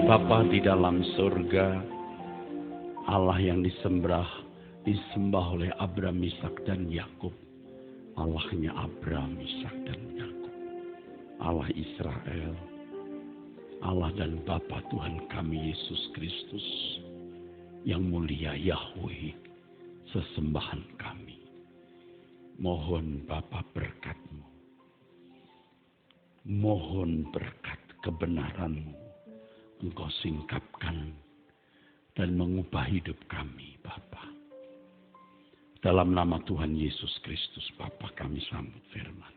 Bapa di dalam surga, Allah yang disembah oleh Abraham, Ishak dan Yakub. Allahnya Abraham, Ishak dan Yakub. Allah Israel. Allah dan Bapa Tuhan kami Yesus Kristus. Yang mulia Yahweh, sesembahan kami. Mohon Bapa berkat-Mu. Mohon berkat kebenaran-Mu. Engkau singkapkan dan mengubah hidup kami, Bapa. Dalam nama Tuhan Yesus Kristus, Bapa kami sambut firman.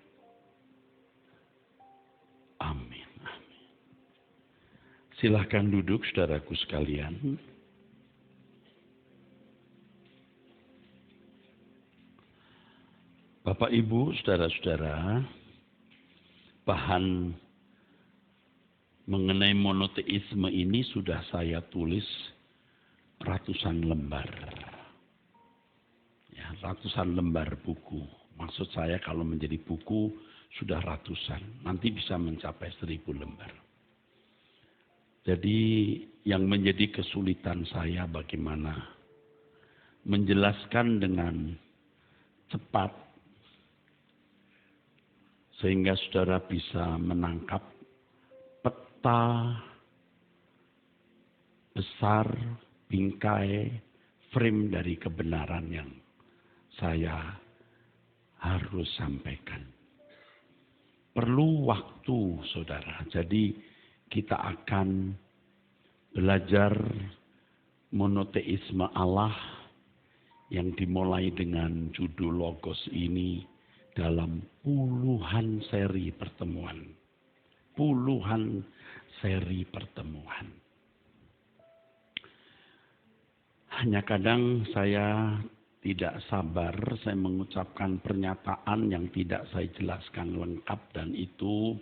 Amin. Amin. Silahkan duduk, saudaraku sekalian. Bapak, Ibu, saudara-saudara, bahan mengenai monoteisme ini sudah saya tulis ratusan lembar. Ya, ratusan lembar buku. Maksud saya kalau menjadi buku sudah ratusan. Nanti bisa mencapai 1000 lembar. Jadi yang menjadi kesulitan saya bagaimana menjelaskan dengan cepat sehingga saudara bisa menangkap peta besar, bingkai, frame dari kebenaran yang saya harus sampaikan. Perlu waktu, saudara. Jadi kita akan belajar monoteisme Allah yang dimulai dengan judul Logos ini dalam puluhan seri pertemuan. Puluhan seri pertemuan. Hanya kadang saya tidak sabar, saya mengucapkan pernyataan yang tidak saya jelaskan lengkap dan itu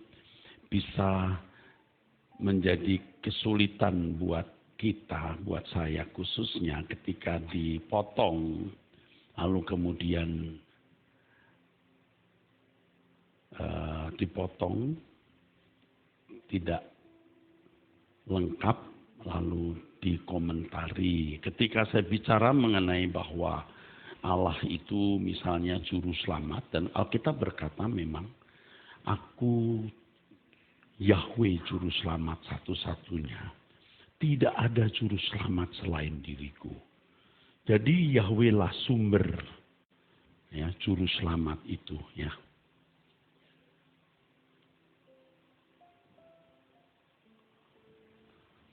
bisa menjadi kesulitan buat kita, buat saya khususnya ketika dipotong, lalu kemudian dipotong, tidak lengkap, lalu dikomentari. Ketika saya bicara mengenai bahwa Allah itu misalnya juru selamat, dan Alkitab berkata memang, aku Yahweh juru selamat satu-satunya. Tidak ada juru selamat selain diriku. Jadi Yahweh lah sumber ya, juru selamat itu ya.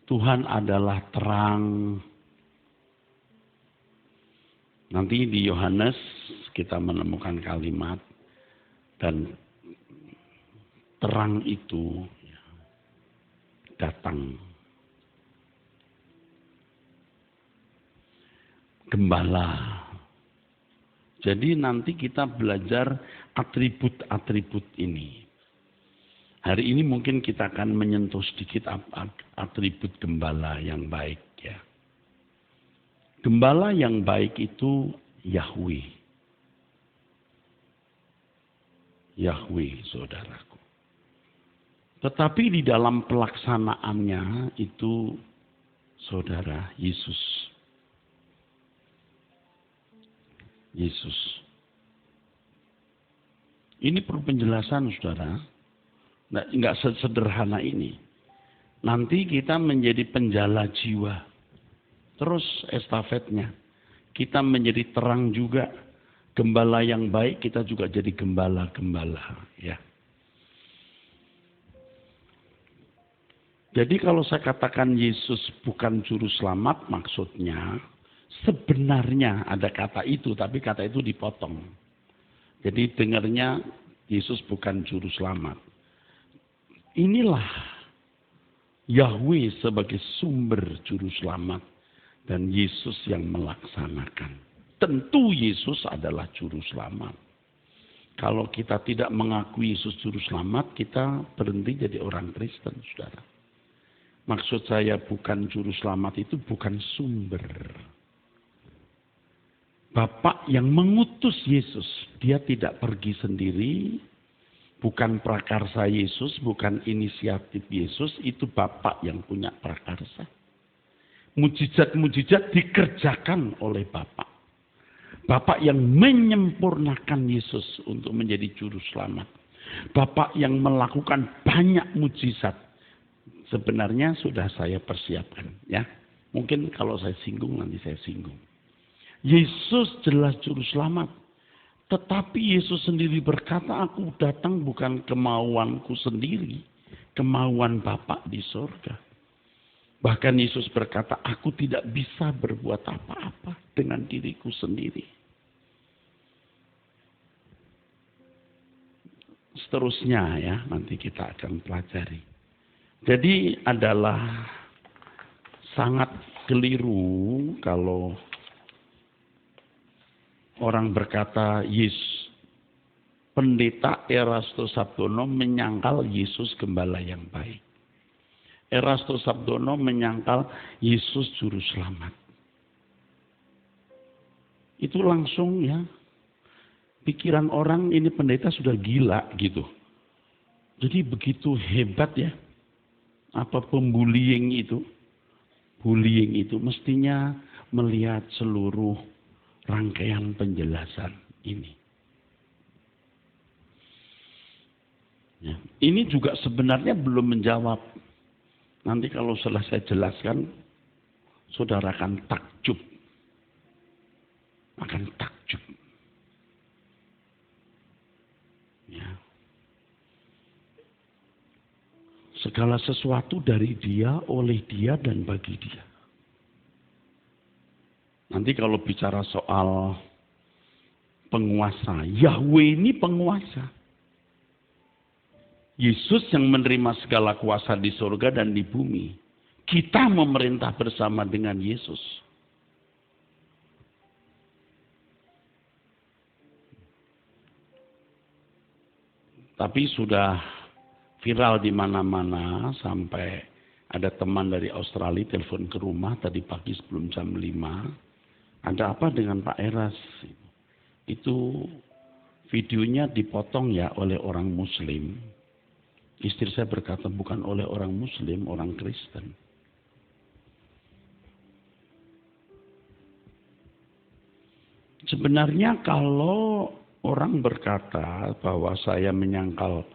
Tuhan adalah terang. Nanti di Yohanes kita menemukan kalimat dan terang itu datang. Gembala. Jadi nanti kita belajar atribut-atribut ini. Hari ini mungkin kita akan menyentuh sedikit atribut gembala yang baik ya. Gembala yang baik itu Yahweh. Yahweh, saudaraku. Tetapi di dalam pelaksanaannya itu saudara Yesus. Yesus. Ini perlu penjelasan, saudara. Nggak sederhana ini. Nanti kita menjadi penjala jiwa. Terus estafetnya. Kita menjadi terang juga. Gembala yang baik kita juga jadi gembala-gembala. Ya. Jadi kalau saya katakan Yesus bukan juru selamat, maksudnya sebenarnya ada kata itu. Tapi kata itu dipotong. Jadi dengarnya Yesus bukan juru selamat. Inilah Yahweh sebagai sumber juru selamat dan Yesus yang melaksanakan. Tentu Yesus adalah juru selamat. Kalau kita tidak mengakui Yesus juru selamat, kita berhenti jadi orang Kristen, saudara. Maksud saya bukan juru selamat itu bukan sumber. Bapak yang mengutus Yesus, dia tidak pergi sendiri. Bukan prakarsa Yesus, bukan inisiatif Yesus, itu Bapa yang punya prakarsa. Mujizat-mujizat dikerjakan oleh Bapa. Bapa yang menyempurnakan Yesus untuk menjadi juru selamat. Bapa yang melakukan banyak mujizat. Sebenarnya sudah saya persiapkan, ya. Mungkin kalau saya singgung, nanti saya singgung. Yesus jelas juru selamat. Tetapi Yesus sendiri berkata, aku datang bukan kemauanku sendiri, kemauan Bapa di surga. Bahkan Yesus berkata, aku tidak bisa berbuat apa-apa dengan diriku sendiri. Seterusnya ya, nanti kita akan pelajari. Jadi adalah sangat keliru kalau orang berkata, Pendeta Erastus Sabdono menyangkal Yesus gembala yang baik. Erastus Sabdono menyangkal Yesus juru selamat. Itu langsung ya, pikiran orang ini pendeta sudah gila gitu. Jadi begitu hebat ya, apa pembullying itu. Bullying itu mestinya melihat seluruh rangkaian penjelasan ini. Ya, ini juga sebenarnya belum menjawab. Nanti kalau setelah saya jelaskan, saudara akan takjub. Akan takjub. Ya. Segala sesuatu dari Dia, oleh Dia, dan bagi Dia. Nanti kalau bicara soal penguasa, Yahweh ini penguasa. Yesus yang menerima segala kuasa di surga dan di bumi. Kita memerintah bersama dengan Yesus. Tapi sudah viral di mana-mana sampai ada teman dari Australia telepon ke rumah tadi pagi sebelum jam 5. Ada apa dengan Pak Eras? Itu videonya dipotong ya oleh orang Muslim. Istri saya berkata bukan oleh orang Muslim, orang Kristen. Sebenarnya kalau orang berkata bahwa saya menyangkal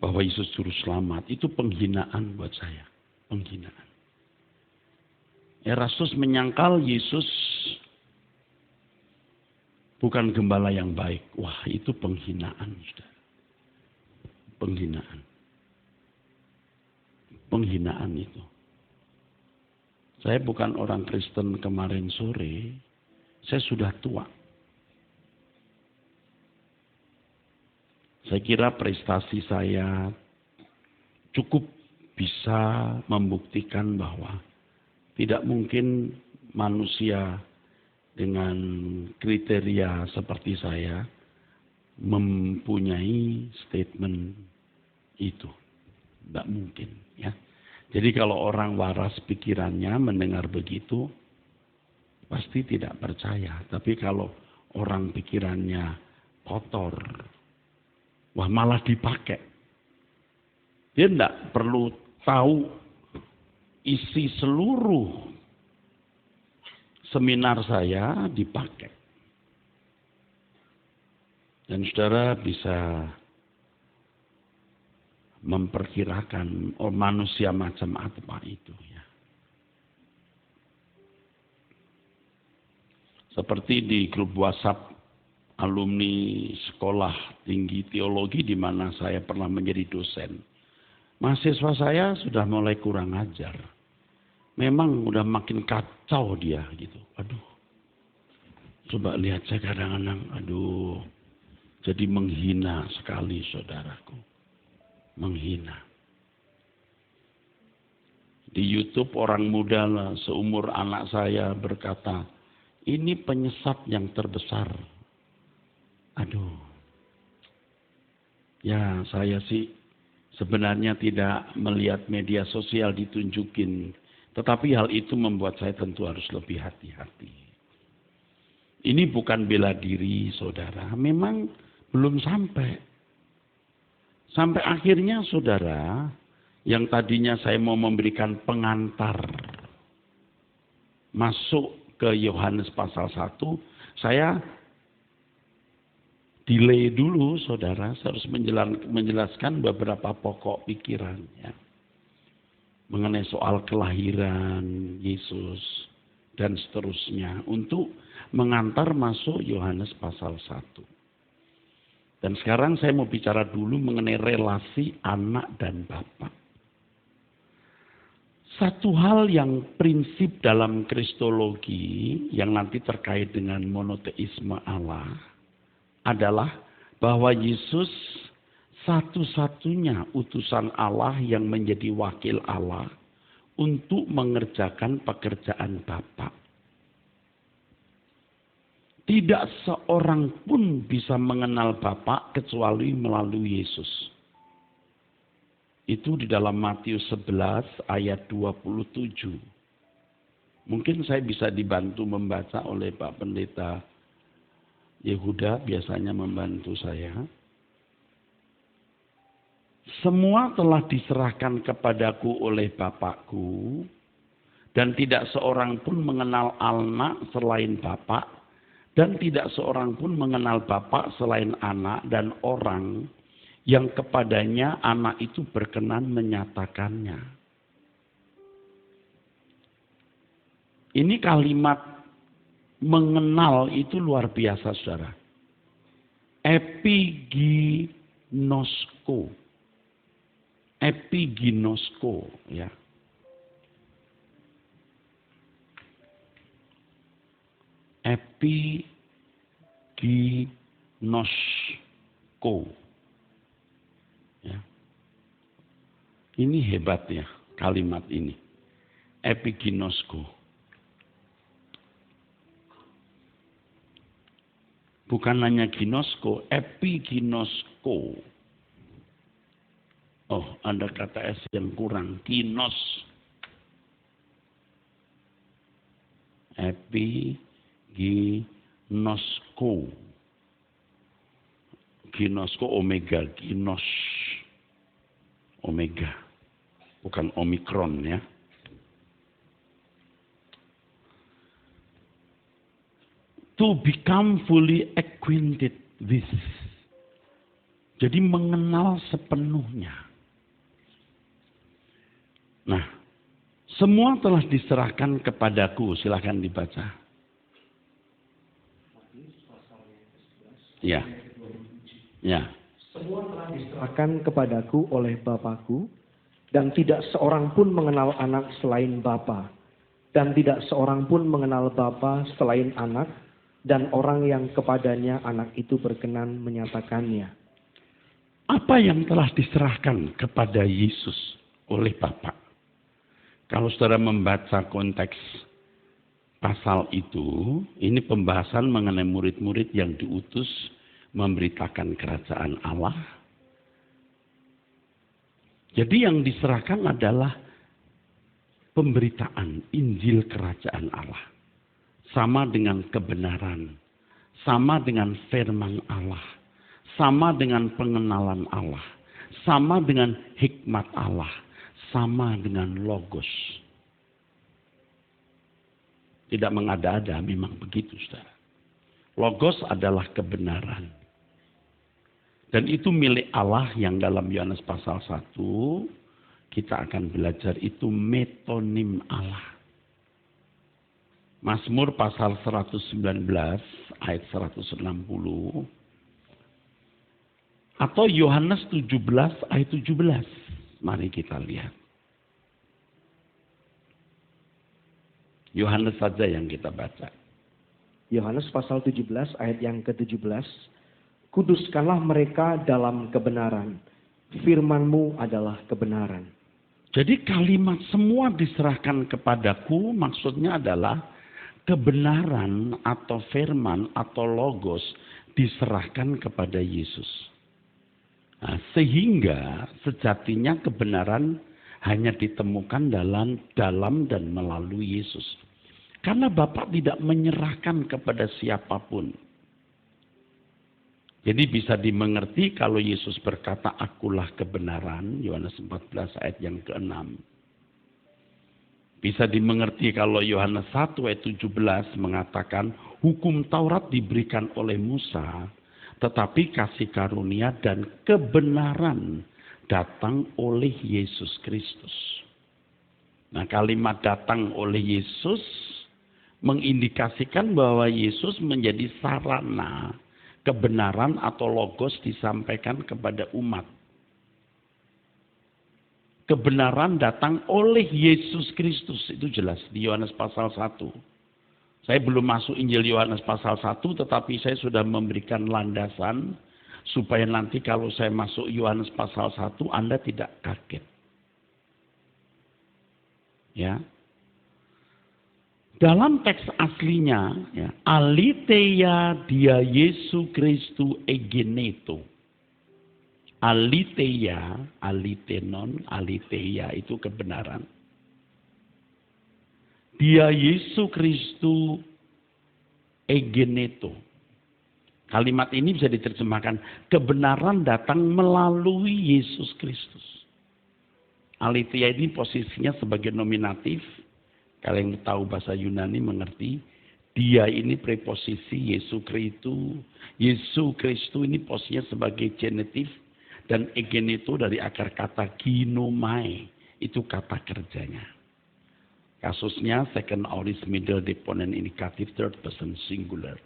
bahwa Yesus juru selamat, itu penghinaan buat saya. Penghinaan. Erastus menyangkal Yesus bukan gembala yang baik. Wah, itu penghinaan, saudara. Penghinaan. Penghinaan itu. Saya bukan orang Kristen kemarin sore. Saya sudah tua. Saya kira prestasi saya cukup bisa membuktikan bahwa tidak mungkin manusia dengan kriteria seperti saya mempunyai statement itu. Tidak mungkin ya. Jadi kalau orang waras pikirannya mendengar begitu pasti tidak percaya. Tapi kalau orang pikirannya kotor, wah malah dipakai. Dia tidak perlu tahu isi seluruh seminar saya dipakai. Dan saudara bisa memperkirakan manusia macam apa itu ya. Seperti di grup WhatsApp alumni sekolah tinggi teologi di mana saya pernah menjadi dosen. Mahasiswa saya sudah mulai kurang ajar. Memang udah makin kacau dia gitu. Aduh. Coba lihat saya kadang-kadang, aduh. Jadi menghina sekali saudaraku. Menghina. Di YouTube orang muda seumur anak saya berkata, ini penyesat yang terbesar. Aduh. Ya saya sih sebenarnya tidak melihat media sosial ditunjukin. Tetapi hal itu membuat saya tentu harus lebih hati-hati. Ini bukan bela diri saudara. Memang belum sampai. Sampai akhirnya saudara, yang tadinya saya mau memberikan pengantar masuk ke Yohanes pasal 1, saya delay dulu saudara, saya harus menjelaskan beberapa pokok pikiran ya, mengenai soal kelahiran Yesus dan seterusnya untuk mengantar masuk Yohanes pasal 1. Dan sekarang saya mau bicara dulu mengenai relasi anak dan bapak. Satu hal yang prinsip dalam kristologi yang nanti terkait dengan monoteisme Allah adalah bahwa Yesus satu-satunya utusan Allah yang menjadi wakil Allah untuk mengerjakan pekerjaan Bapa. Tidak seorang pun bisa mengenal Bapa kecuali melalui Yesus. Itu di dalam Matius 11 ayat 27. Mungkin saya bisa dibantu membaca oleh Pak Pendeta Yehuda, biasanya membantu saya. Semua telah diserahkan kepadaku oleh Bapakku, dan tidak seorang pun mengenal anak selain Bapak, dan tidak seorang pun mengenal Bapak selain anak dan orang yang kepadanya anak itu berkenan menyatakannya. Ini kalimat mengenal itu luar biasa saudara. Epiginosko. Epiginosko ya. Epiginosko. Ya. Ini hebat ya kalimat ini. Epiginosko. Bukan hanya ginosko, epiginosko. Oh, ada kata S yang kurang. Ginos. Epiginosko. Ginosko omega, ginos. Omega. Bukan omikron ya. To become fully acquainted with. Jadi mengenal sepenuhnya. Nah, semua telah diserahkan kepadaku. Silakan dibaca. Ya. Ya. Semua telah diserahkan kepadaku oleh Bapakku, dan tidak seorang pun mengenal anak selain Bapa, dan tidak seorang pun mengenal Bapa selain anak, dan orang yang kepadanya anak itu berkenan menyatakannya. Apa yang telah diserahkan kepada Yesus oleh Bapa? Kalau saudara membaca konteks pasal itu, ini pembahasan mengenai murid-murid yang diutus memberitakan kerajaan Allah. Jadi yang diserahkan adalah pemberitaan Injil kerajaan Allah. Sama dengan kebenaran, sama dengan firman Allah, sama dengan pengenalan Allah, sama dengan hikmat Allah, sama dengan logos. Tidak mengada-ada, memang begitu saudara. Logos adalah kebenaran. Dan itu milik Allah yang dalam Yohanes pasal 1, kita akan belajar itu metonim Allah. Mazmur pasal 119 ayat 160 atau Yohanes 17 ayat 17. Mari kita lihat. Yohanes saja yang kita baca. Yohanes pasal 17 ayat yang ke-17. Kuduskanlah mereka dalam kebenaran. Firman-Mu adalah kebenaran. Jadi kalimat semua diserahkan kepadaku maksudnya adalah kebenaran atau firman atau logos diserahkan kepada Yesus. Nah, sehingga sejatinya kebenaran hanya ditemukan dalam dan melalui Yesus. Karena Bapa tidak menyerahkan kepada siapapun. Jadi bisa dimengerti kalau Yesus berkata, akulah kebenaran, Yohanes 14 ayat yang ke-6. Bisa dimengerti kalau Yohanes 1 ayat 17 mengatakan, hukum Taurat diberikan oleh Musa, tetapi kasih karunia dan kebenaran datang oleh Yesus Kristus. Nah, kalimat datang oleh Yesus mengindikasikan bahwa Yesus menjadi sarana kebenaran atau logos disampaikan kepada umat. Kebenaran datang oleh Yesus Kristus, itu jelas di Yohanes pasal 1. Saya belum masuk Injil Yohanes pasal 1, tetapi saya sudah memberikan landasan supaya nanti kalau saya masuk Yohanes pasal 1 Anda tidak kaget. Ya. Dalam teks aslinya, ya, aletheia dia Yesu Kristu egeneto. Aletheia, alitenon, aletheia itu kebenaran. Dia Yesu Kristu egeneto. Kalimat ini bisa diterjemahkan, kebenaran datang melalui Yesus Kristus. Aletheia ini posisinya sebagai nominatif. Kalau yang tahu bahasa Yunani mengerti, dia ini preposisi Yesu Kristu. Yesu Kristu ini posisinya sebagai genitif dan egeneto dari akar kata ginomai, itu kata kerjanya. Kasusnya second aorist middle deponent indikatif third person singular.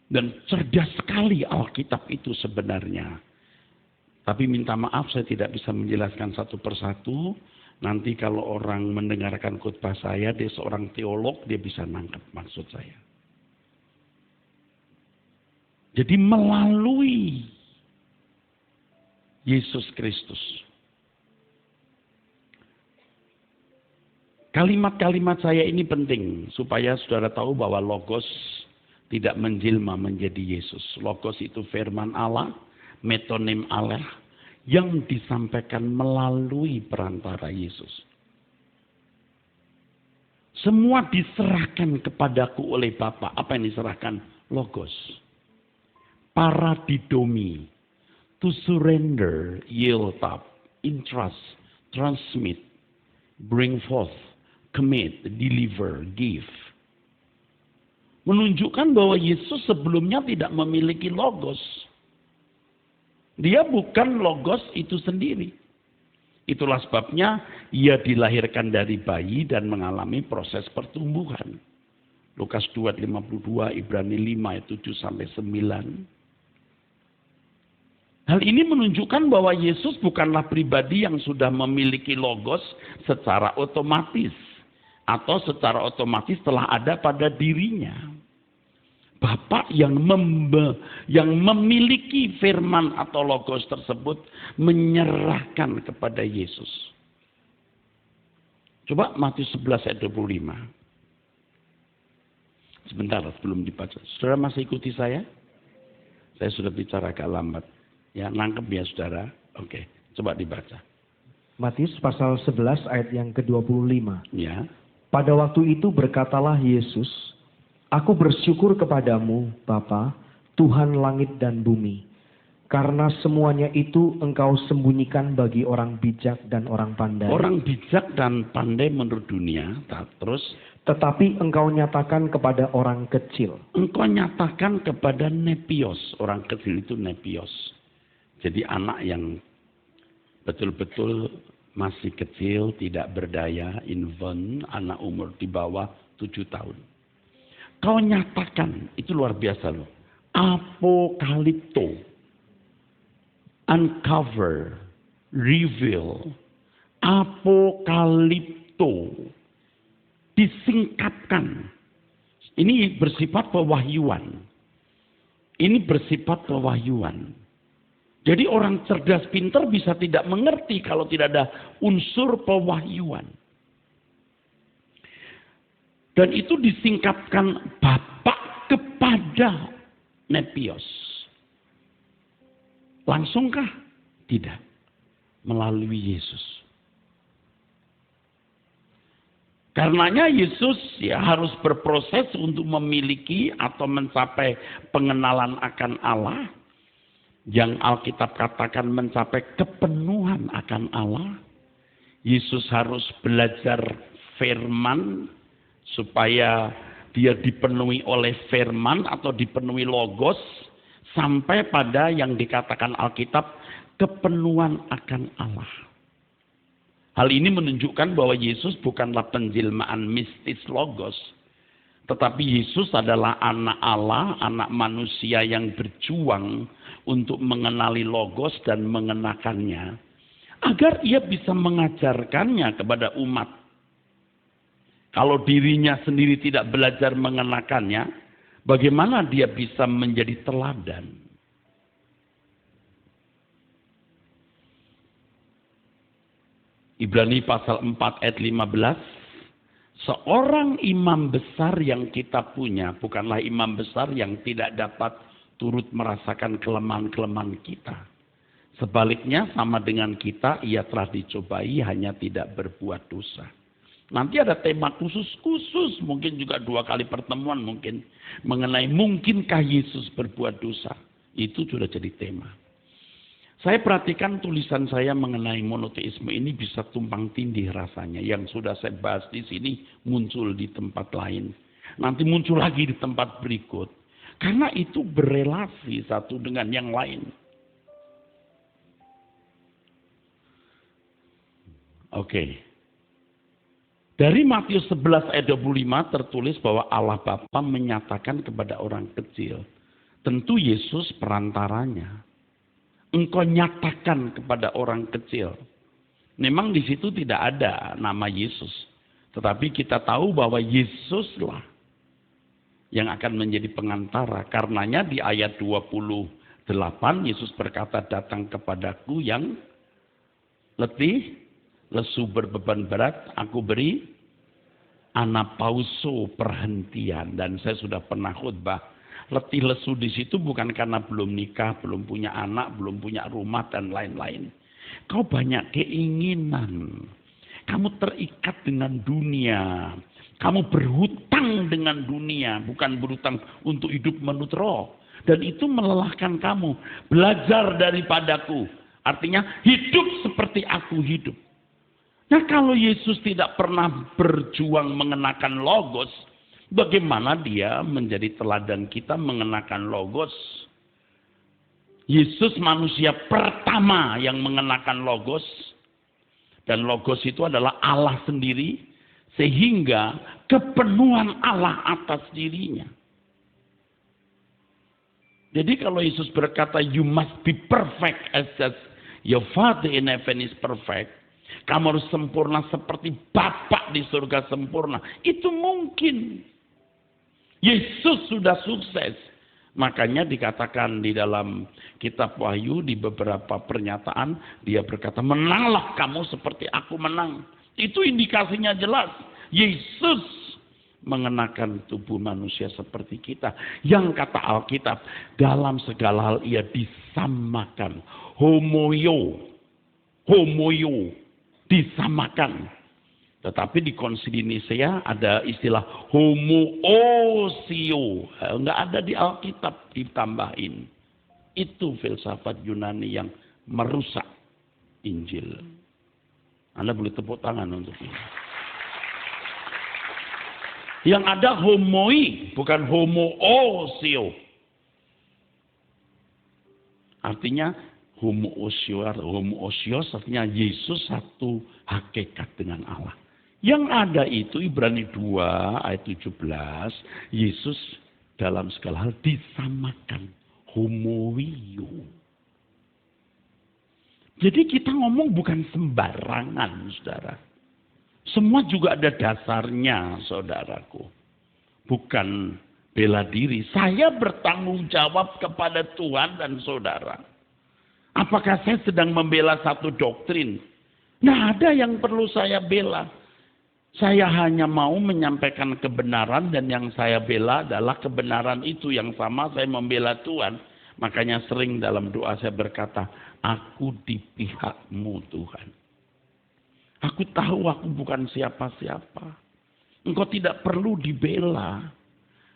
Dan cerdas sekali Alkitab itu sebenarnya. Tapi minta maaf saya tidak bisa menjelaskan satu persatu. Nanti kalau orang mendengarkan khotbah saya, dia seorang teolog, dia bisa nangkep maksud saya. Jadi melalui Yesus Kristus. Kalimat-kalimat saya ini penting supaya saudara tahu bahwa logos tidak menjelma menjadi Yesus. Logos itu firman Allah, metonim Allah, yang disampaikan melalui perantara Yesus. Semua diserahkan kepadaku oleh Bapa. Apa yang diserahkan? Logos. Paradidomi. To surrender, yield up, entrust, transmit, bring forth, commit, deliver, give. Menunjukkan bahwa Yesus sebelumnya tidak memiliki logos. Dia bukan logos itu sendiri. Itulah sebabnya ia dilahirkan dari bayi dan mengalami proses pertumbuhan. Lukas 2:52, Ibrani 5 ayat 7-9. Hal ini menunjukkan bahwa Yesus bukanlah pribadi yang sudah memiliki logos secara otomatis. Atau secara otomatis telah ada pada dirinya. Bapa yang memiliki firman atau logos tersebut menyerahkan kepada Yesus. Coba Matius 11 ayat 25. Sebentar sebelum dibaca. Saudara masih ikuti saya? Saya sudah bicara agak lambat. Ya, nangkep ya saudara. Oke, coba dibaca. Matius pasal 11 ayat yang ke-25. Ya. Pada waktu itu berkatalah Yesus, aku bersyukur kepadamu, Bapa, Tuhan langit dan bumi, karena semuanya itu engkau sembunyikan bagi orang bijak dan orang pandai. Orang bijak dan pandai menurut dunia, terus. Tetapi engkau nyatakan kepada orang kecil. Engkau nyatakan kepada nepios, orang kecil itu nepios. Jadi anak yang betul-betul masih kecil, tidak berdaya, infant, anak umur di bawah 7 tahun. Kau nyatakan, itu luar biasa loh. Apokalipto, uncover, reveal, apokalipto, disingkapkan. Ini bersifat pewahyuan. Ini bersifat pewahyuan. Jadi orang cerdas pintar bisa tidak mengerti kalau tidak ada unsur pewahyuan. Dan itu disingkapkan Bapa kepada nepios. Langsungkah? Tidak. Melalui Yesus. Karenanya Yesus harus berproses untuk memiliki atau mencapai pengenalan akan Allah. Yang Alkitab katakan mencapai kepenuhan akan Allah. Yesus harus belajar firman supaya dia dipenuhi oleh firman atau dipenuhi logos sampai pada yang dikatakan Alkitab kepenuhan akan Allah. Hal ini menunjukkan bahwa Yesus bukanlah penjelmaan mistis logos, tetapi Yesus adalah anak Allah, anak manusia yang berjuang untuk mengenali logos dan mengenakannya, agar ia bisa mengajarkannya kepada umat. Kalau dirinya sendiri tidak belajar mengenakannya, bagaimana dia bisa menjadi teladan? Ibrani pasal 4 ayat 15. Seorang imam besar yang kita punya bukanlah imam besar yang tidak dapat turut merasakan kelemahan-kelemahan kita. Sebaliknya sama dengan kita, ia telah dicobai hanya tidak berbuat dosa. Nanti ada tema khusus, mungkin juga 2 kali pertemuan mungkin. Mengenai mungkinkah Yesus berbuat dosa. Itu sudah jadi tema. Saya perhatikan tulisan saya mengenai monoteisme ini bisa tumpang tindih rasanya. Yang sudah saya bahas di sini muncul di tempat lain. Nanti muncul lagi di tempat berikut. Karena itu berelasi satu dengan yang lain. Oke. Dari Matius 11 ayat 25 tertulis bahwa Allah Bapa menyatakan kepada orang kecil. Tentu Yesus perantaranya. Engkau nyatakan kepada orang kecil. Memang di situ tidak ada nama Yesus. Tetapi kita tahu bahwa Yesuslah yang akan menjadi pengantara. Karenanya di ayat 28 Yesus berkata, datang kepadaku yang letih, lesu berbeban berat, aku beri anapauso perhentian. Dan saya sudah pernah khutbah, letih lesu di situ bukan karena belum nikah, belum punya anak, belum punya rumah dan lain-lain. Kau banyak keinginan. Kamu terikat dengan dunia. Kamu berhutang dengan dunia, bukan berhutang untuk hidup menurut roh. Dan itu melelahkan kamu. Belajar daripadaku. Artinya hidup seperti aku hidup. Nah kalau Yesus tidak pernah berjuang mengenakan logos, bagaimana dia menjadi teladan kita mengenakan logos? Yesus manusia pertama yang mengenakan logos. Dan logos itu adalah Allah sendiri. Sehingga kepenuhan Allah atas dirinya. Jadi kalau Yesus berkata, you must be perfect as your Father in heaven is perfect. Kamu harus sempurna seperti Bapa di surga sempurna. Itu mungkin. Yesus sudah sukses. Makanya dikatakan di dalam kitab Wahyu di beberapa pernyataan. Dia berkata, menanglah kamu seperti aku menang. Itu indikasinya jelas. Yesus mengenakan tubuh manusia seperti kita. Yang kata Alkitab, dalam segala hal ia disamakan. Homoio. Disamakan. Tetapi di Konsili Nisea ada istilah homoousia. Enggak ada di Alkitab ditambahin. Itu filsafat Yunani yang merusak Injil. Anda boleh tepuk tangan untuk ini. Yang ada homoi, bukan homoousia. Artinya homoousios artinya Yesus satu hakikat dengan Allah. Yang ada itu Ibrani 2 ayat 17, Yesus dalam segala hal disamakan. Homoio. Jadi kita ngomong bukan sembarangan, saudara. Semua juga ada dasarnya, saudaraku. Bukan bela diri. Saya bertanggung jawab kepada Tuhan dan saudara. Apakah saya sedang membela satu doktrin? Nah, ada yang perlu saya bela. Saya hanya mau menyampaikan kebenaran dan yang saya bela adalah kebenaran itu. Yang sama saya membela Tuhan. Makanya sering dalam doa saya berkata, aku di pihakmu Tuhan. Aku tahu aku bukan siapa-siapa. Engkau tidak perlu dibela.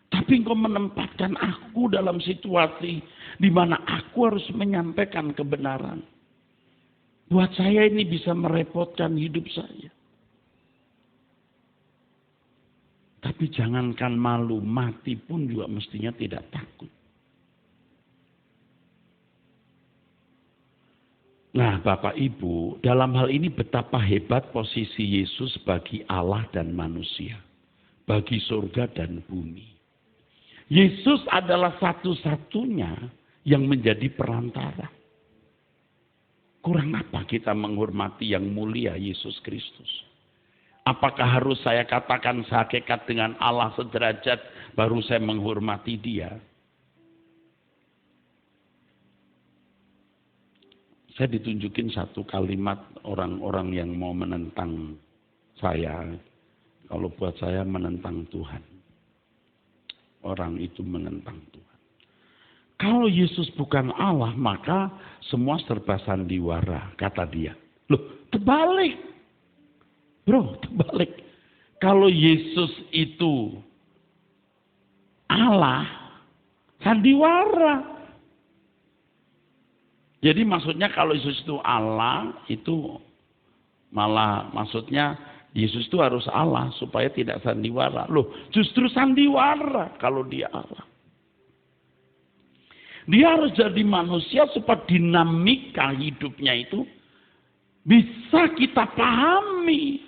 Tapi engkau menempatkan aku dalam situasi di mana aku harus menyampaikan kebenaran. Buat saya ini bisa merepotkan hidup saya. Tapi jangankan malu, mati pun juga mestinya tidak takut. Nah, Bapak Ibu, dalam hal ini betapa hebat posisi Yesus bagi Allah dan manusia. Bagi surga dan bumi. Yesus adalah satu-satunya yang menjadi perantara. Kurang apa kita menghormati yang mulia Yesus Kristus? Apakah harus saya katakan sehakikat dengan Allah sederajat baru saya menghormati dia? Saya ditunjukin satu kalimat orang-orang yang mau menentang saya. Kalau buat saya menentang Tuhan. Orang itu menentang Tuhan. Kalau Yesus bukan Allah, maka semua serba sandiwara, kata dia. Loh, terbalik. Bro, terbalik. Kalau Yesus itu Allah, sandiwara. Jadi maksudnya kalau Yesus itu Allah, itu malah maksudnya Yesus itu harus Allah supaya tidak sandiwara. Loh, justru sandiwara kalau dia Allah. Dia harus jadi manusia supaya dinamika hidupnya itu bisa kita pahami.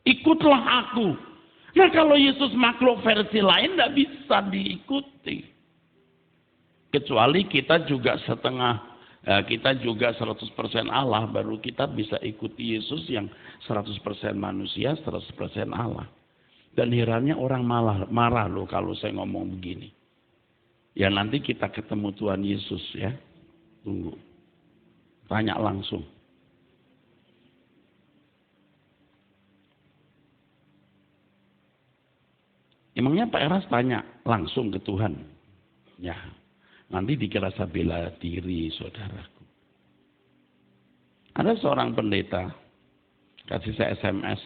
Ikutlah aku. Nah kalau Yesus makhluk versi lain tidak bisa diikuti. Kecuali kita juga kita juga 100% Allah. Baru kita bisa ikuti Yesus yang 100% manusia, 100% Allah. Dan herannya orang marah loh kalau saya ngomong begini. Ya nanti kita ketemu Tuhan Yesus ya. Tunggu. Tanya langsung. Emangnya Pak Eras tanya langsung ke Tuhan? Ya, nanti dikira saya bela diri saudaraku. Ada seorang pendeta kasih saya SMS.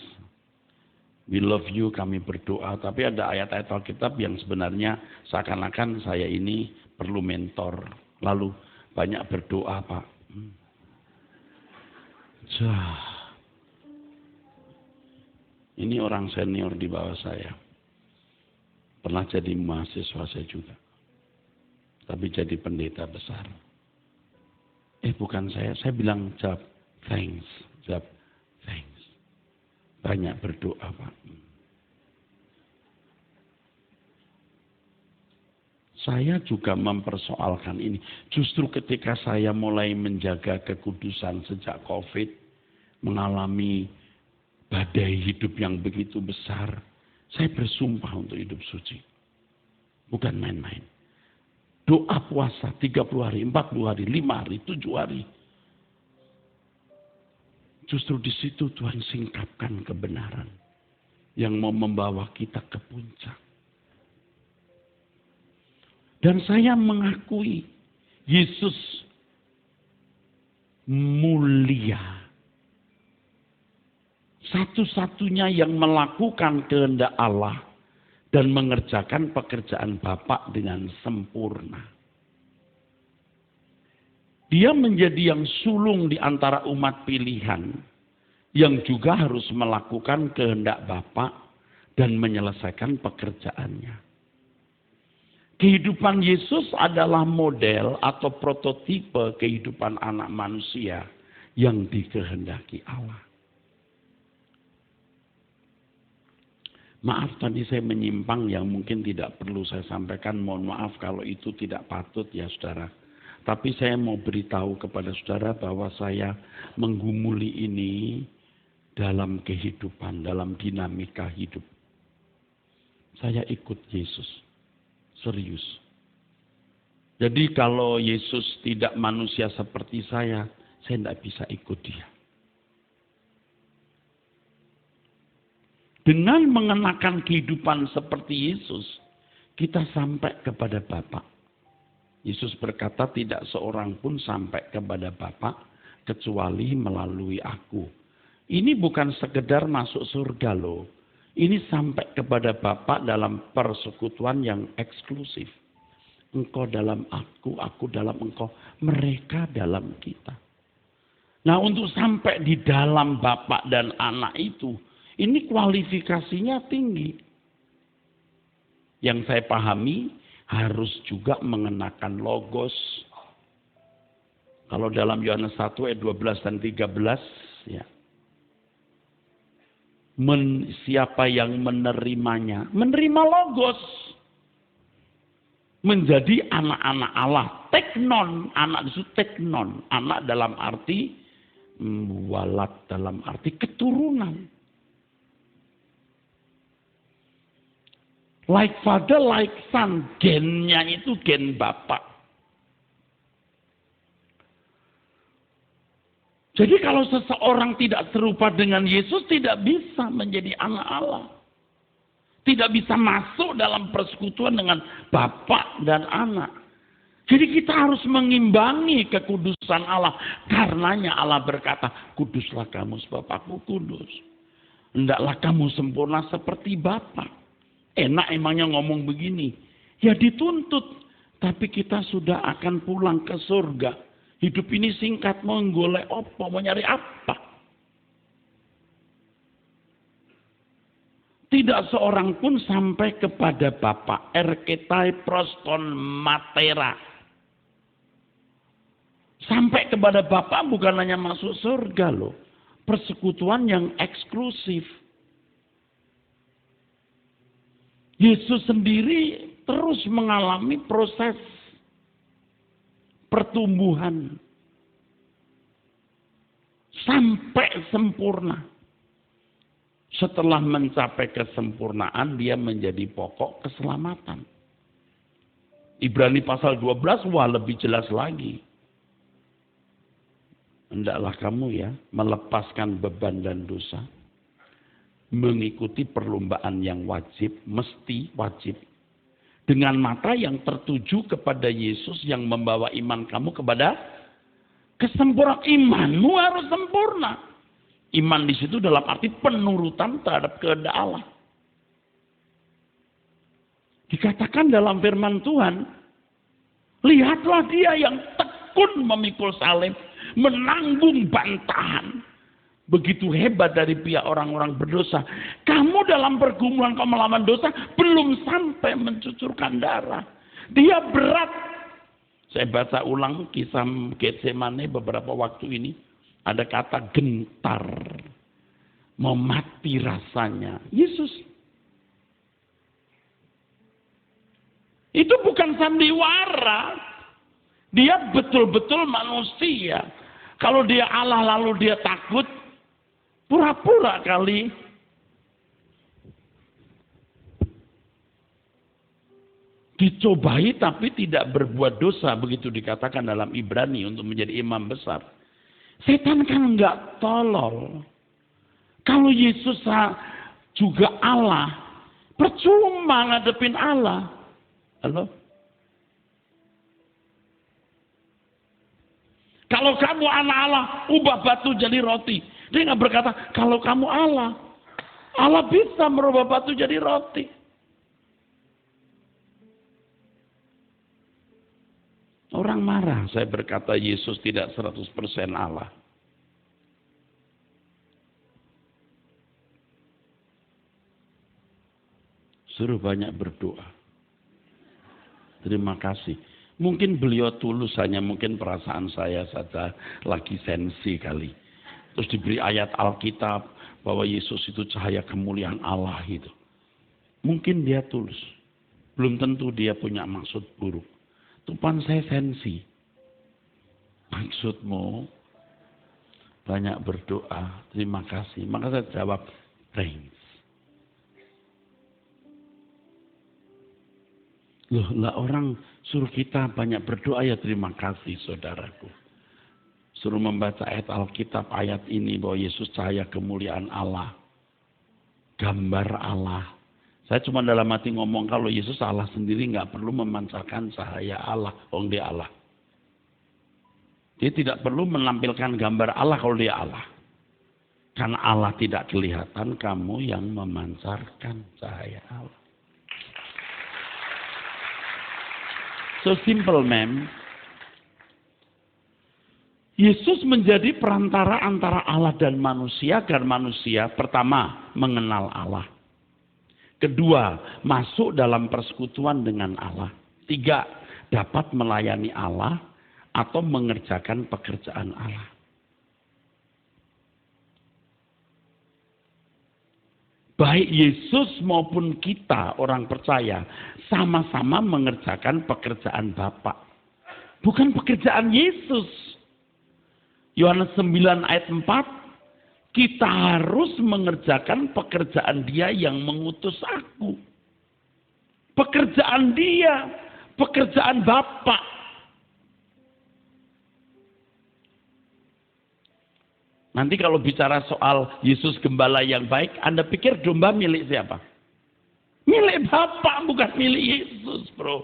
We love you, kami berdoa. Tapi ada ayat-ayat Alkitab yang sebenarnya seakan-akan saya ini perlu mentor. Lalu banyak berdoa Pak. Ini orang senior di bawah saya. Pernah jadi mahasiswa saya juga. Tapi jadi pendeta besar. Bukan saya bilang jawab thanks. Jawab thanks. Banyak berdoa Pak. Saya juga mempersoalkan ini. Justru ketika saya mulai menjaga kekudusan sejak COVID. Mengalami badai hidup yang begitu besar. Saya bersumpah untuk hidup suci. Bukan main-main. Doa puasa 30 hari, 40 hari, 5 hari, 7 hari. Justru di situ Tuhan singkapkan kebenaran. Yang mau membawa kita ke puncak. Dan saya mengakui Yesus mulia. Satu-satunya yang melakukan kehendak Allah dan mengerjakan pekerjaan Bapa dengan sempurna. Dia menjadi yang sulung di antara umat pilihan yang juga harus melakukan kehendak Bapa dan menyelesaikan pekerjaannya. Kehidupan Yesus adalah model atau prototipe kehidupan anak manusia yang dikehendaki Allah. Maaf tadi saya menyimpang yang mungkin tidak perlu saya sampaikan. Mohon maaf kalau itu tidak patut ya saudara. Tapi saya mau beritahu kepada saudara bahwa saya menggumuli ini dalam kehidupan, dalam dinamika hidup. Saya ikut Yesus. Serius. Jadi kalau Yesus tidak manusia seperti saya tidak bisa ikut dia. Dengan mengenakan kehidupan seperti Yesus, kita sampai kepada Bapa. Yesus berkata tidak seorang pun sampai kepada Bapa kecuali melalui aku. Ini bukan sekedar masuk surga loh. Ini sampai kepada Bapa dalam persekutuan yang eksklusif. Engkau dalam aku dalam engkau, mereka dalam kita. Nah, untuk sampai di dalam Bapa dan Anak itu, ini kualifikasinya tinggi. Yang saya pahami harus juga mengenakan logos. Kalau dalam Yohanes 1 ayat 12 dan 13 ya. Siapa yang menerimanya, menerima logos. Menjadi anak-anak Allah. Teknon, anak itu teknon. Anak dalam arti walad, dalam arti keturunan. Like father, like son. Gennya itu gen bapak. Jadi kalau seseorang tidak serupa dengan Yesus, tidak bisa menjadi anak Allah. Tidak bisa masuk dalam persekutuan dengan Bapa dan Anak. Jadi kita harus mengimbangi kekudusan Allah. Karenanya Allah berkata, kuduslah kamu sebab aku kudus. Hendaklah kamu sempurna seperti Bapa. Enak emangnya ngomong begini. Ya dituntut. Tapi kita sudah akan pulang ke surga. Hidup ini singkat, mau golek apa, mau nyari apa. Tidak seorang pun sampai kepada Bapa. Erketai proston matera. Sampai kepada Bapa bukan hanya masuk surga loh. Persekutuan yang eksklusif. Yesus sendiri terus mengalami proses pertumbuhan sampai sempurna. Setelah mencapai kesempurnaan, dia menjadi pokok keselamatan. Ibrani pasal 12, wah lebih jelas lagi. Hendaklah kamu ya melepaskan beban dan dosa. Mengikuti perlombaan yang wajib, mesti wajib. Dengan mata yang tertuju kepada Yesus yang membawa iman kamu kepada kesempurnaan. Imanmu harus sempurna. Iman di situ dalam arti penurutan terhadap kehendak Allah. Dikatakan dalam firman Tuhan, lihatlah dia yang tekun memikul salib, menanggung bantahan. Begitu hebat dari pihak orang-orang berdosa. Kamu dalam pergumulan kau melawan dosa belum sampai mencucurkan darah. Dia berat. Saya baca ulang kisah Getsemane beberapa waktu ini. Ada kata gentar. Mau mati rasanya. Yesus. Itu bukan sandiwara. Dia betul-betul manusia. Kalau dia Allah lalu dia takut. Pura-pura kali. Dicobai tapi tidak berbuat dosa. Begitu dikatakan dalam Ibrani untuk menjadi imam besar. Setan kan enggak tolol. Kalau Yesus juga Allah. Percuma ngadepin Allah. Halo? Kalau kamu anak Allah, ubah batu jadi roti. Dia nggak berkata, kalau kamu Allah. Allah bisa merubah batu jadi roti. Orang marah, saya berkata Yesus tidak 100% Allah. Suruh banyak berdoa. Terima kasih. Mungkin beliau tulus, hanya mungkin perasaan saya saja lagi sensi kali. Terus diberi ayat Alkitab bahwa Yesus itu cahaya kemuliaan Allah itu. Mungkin dia tulus. Belum tentu dia punya maksud buruk. Tuhan saya sensi. Maksudmu banyak berdoa. Terima kasih. Maka saya jawab, thanks. Loh, lah orang suruh kita banyak berdoa ya terima kasih saudaraku. Suruh membaca ayat Alkitab ayat ini bahwa Yesus cahaya kemuliaan Allah. Gambar Allah. Saya cuma dalam hati ngomong kalau Yesus Allah sendiri nggak perlu memancarkan cahaya Allah. Dia Allah. Dia tidak perlu menampilkan gambar Allah kalau dia Allah. Karena Allah tidak kelihatan, kamu yang memancarkan cahaya Allah. So simple, ma'am. Yesus menjadi perantara antara Allah dan manusia agar manusia pertama mengenal Allah. Kedua, masuk dalam persekutuan dengan Allah. Tiga, dapat melayani Allah atau mengerjakan pekerjaan Allah. Baik Yesus maupun kita orang percaya sama-sama mengerjakan pekerjaan Bapa. Bukan pekerjaan Yesus. Yohanes 9 ayat 4, kita harus mengerjakan pekerjaan Dia yang mengutus aku. Pekerjaan Dia, pekerjaan Bapa. Nanti kalau bicara soal Yesus gembala yang baik, Anda pikir domba milik siapa? Milik Bapa, bukan milik Yesus, bro.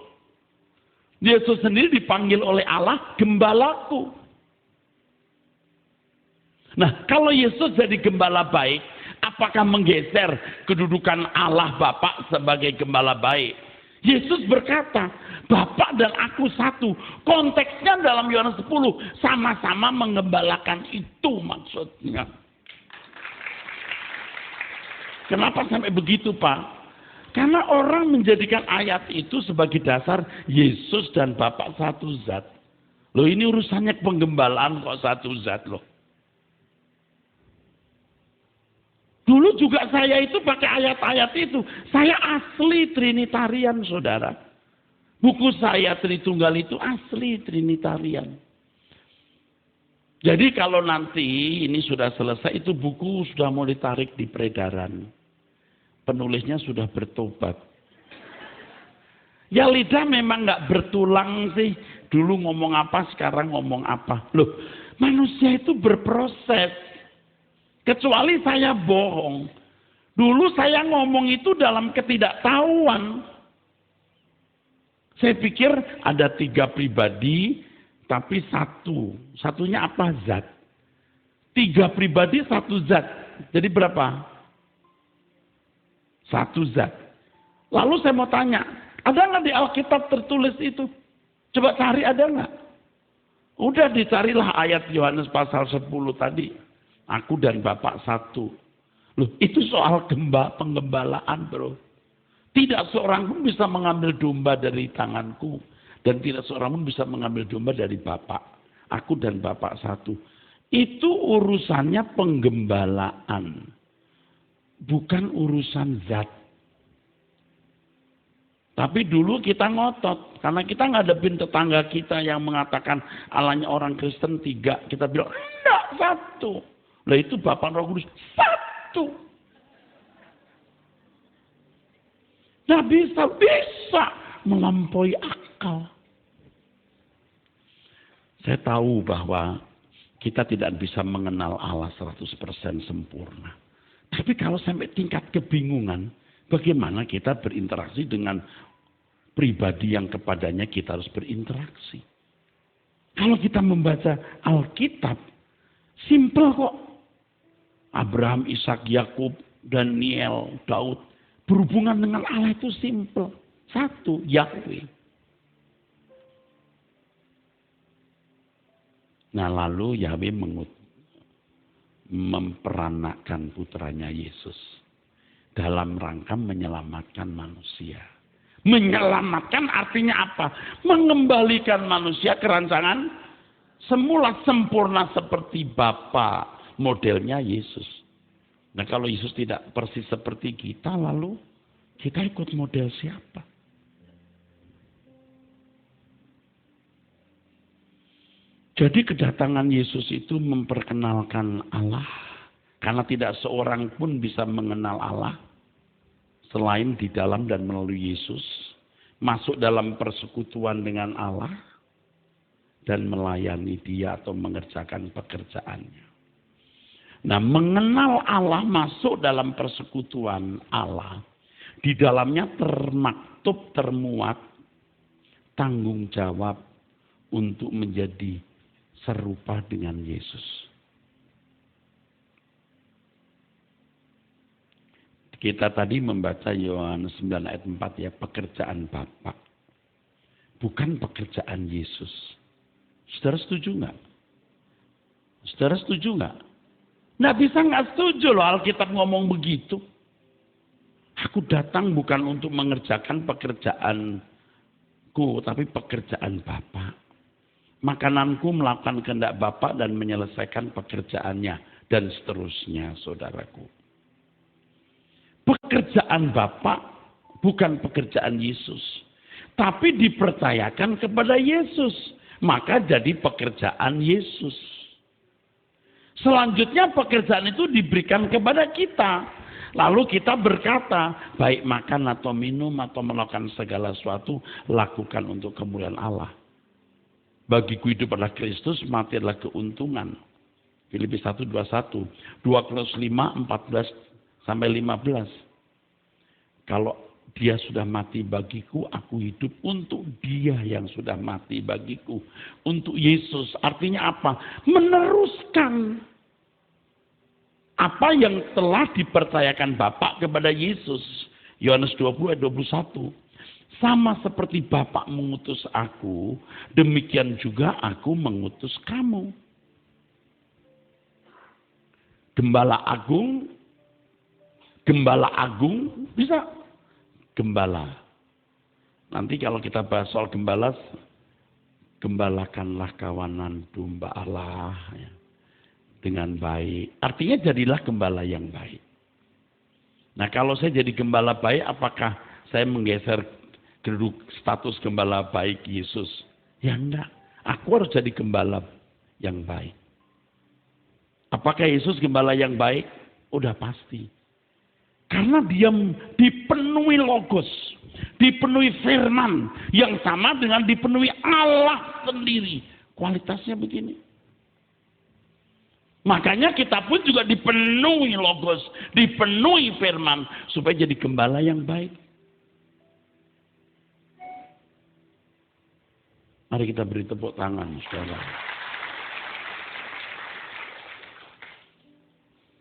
Yesus sendiri dipanggil oleh Allah, gembalaku. Nah, kalau Yesus jadi gembala baik, apakah menggeser kedudukan Allah Bapa sebagai gembala baik? Yesus berkata, Bapa dan aku satu. Konteksnya dalam Yohanes 10, sama-sama menggembalakan, itu maksudnya. Kenapa sampai begitu, Pak? Karena orang menjadikan ayat itu sebagai dasar Yesus dan Bapa satu zat. Loh, ini urusannya penggembalaan kok satu zat loh. Dulu juga saya itu pakai ayat-ayat itu. Saya asli Trinitarian, saudara. Buku saya Tritunggal itu asli Trinitarian. Jadi kalau nanti ini sudah selesai, itu buku sudah mau ditarik di peredaran. Penulisnya sudah bertobat. Ya lidah memang nggak bertulang sih. Dulu ngomong apa, sekarang ngomong apa. Loh, manusia itu berproses. Kecuali saya bohong. Dulu saya ngomong itu dalam ketidaktahuan. Saya pikir ada 3 pribadi, tapi satu. Satunya apa? Zat. 3 pribadi, 1 zat. Jadi berapa? 1 zat. Lalu saya mau tanya, ada nggak di Alkitab tertulis itu? Coba cari, ada nggak? Udah dicarilah ayat Yohanes pasal 10 tadi. Aku dan Bapak satu. Loh, itu soal penggembalaan, bro. Tidak seorang pun bisa mengambil domba dari tanganku. Dan tidak seorang pun bisa mengambil domba dari Bapak. Aku dan Bapak satu. Itu urusannya penggembalaan. Bukan urusan zat. Tapi dulu kita ngotot. Karena kita ngadepin tetangga kita yang mengatakan Allahnya orang Kristen 3. Kita bilang, enggak, 1. Lah itu Bapa Roh Kudus 1. Nah bisa melampaui akal. Saya tahu bahwa kita tidak bisa mengenal Allah 100% sempurna. Tapi kalau sampai tingkat kebingungan, bagaimana kita berinteraksi dengan pribadi yang kepadanya kita harus berinteraksi. Kalau kita membaca Alkitab, simple kok. Abraham, Ishak, Yakub, Daniel, Daud. Berhubungan dengan Allah itu simple. 1, Yahweh. Nah lalu Yahweh memperanakan putranya Yesus. Dalam rangka menyelamatkan manusia. Menyelamatkan artinya apa? Mengembalikan manusia ke rancangan semula sempurna seperti Bapa. Modelnya Yesus. Nah kalau Yesus tidak persis seperti kita, lalu kita ikut model siapa? Jadi kedatangan Yesus itu memperkenalkan Allah. Karena tidak seorang pun bisa mengenal Allah selain di dalam dan melalui Yesus. Masuk dalam persekutuan dengan Allah dan melayani Dia atau mengerjakan pekerjaannya. Nah, mengenal Allah, masuk dalam persekutuan Allah. Di dalamnya termaktub, termuat tanggung jawab untuk menjadi serupa dengan Yesus. Kita tadi membaca Yohanes 9 ayat 4 ya, pekerjaan Bapa. Bukan pekerjaan Yesus. Saudara setuju nggak? Saudara setuju nggak? Nggak bisa nggak setuju loh Alkitab ngomong begitu. Aku datang bukan untuk mengerjakan pekerjaanku, tapi pekerjaan Bapa. Makananku melakukan kehendak Bapa dan menyelesaikan pekerjaannya. Dan seterusnya, saudaraku. Pekerjaan Bapa bukan pekerjaan Yesus. Tapi dipercayakan kepada Yesus. Maka jadi pekerjaan Yesus. Selanjutnya pekerjaan itu diberikan kepada kita. Lalu kita berkata, baik makan atau minum atau melakukan segala sesuatu, lakukan untuk kemuliaan Allah. Bagiku hidup adalah Kristus, mati adalah keuntungan. Filipi 1:21, 2 Korintus 5:14-15. Kalau dia sudah mati bagiku, aku hidup untuk dia yang sudah mati bagiku. Untuk Yesus, artinya apa? Meneruskan apa yang telah dipercayakan Bapa kepada Yesus. Yohanes 20:21. Sama seperti Bapa mengutus aku, demikian juga aku mengutus kamu. Gembala agung bisa gembala. Nanti kalau kita bahas soal gembala, gembalakanlah kawanan domba Allah ya, dengan baik. Artinya jadilah gembala yang baik. Nah kalau saya jadi gembala baik, apakah saya menggeser status gembala baik Yesus? Ya enggak. Aku harus jadi gembala yang baik. Apakah Yesus gembala yang baik? Udah pasti. Karena dia dipenuhi logos. Dipenuhi firman. Yang sama dengan dipenuhi Allah sendiri. Kualitasnya begini. Makanya kita pun juga dipenuhi logos. Dipenuhi firman. Supaya jadi gembala yang baik. Mari kita beri tepuk tangan, saudara.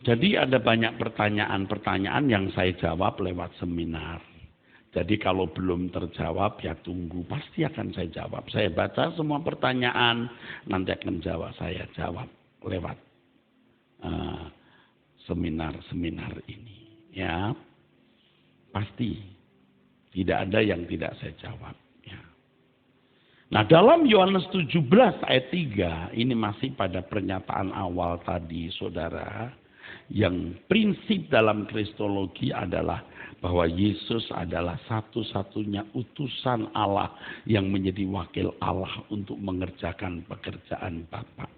Jadi ada banyak pertanyaan-pertanyaan yang saya jawab lewat seminar. Jadi kalau belum terjawab ya tunggu, pasti akan saya jawab. Saya baca semua pertanyaan, nanti akan saya jawab lewat seminar-seminar ini. Ya, pasti tidak ada yang tidak saya jawab. Ya. Nah dalam Yohanes 17 ayat 3, ini masih pada pernyataan awal tadi saudara. Yang prinsip dalam kristologi adalah bahwa Yesus adalah satu-satunya utusan Allah yang menjadi wakil Allah untuk mengerjakan pekerjaan Bapa.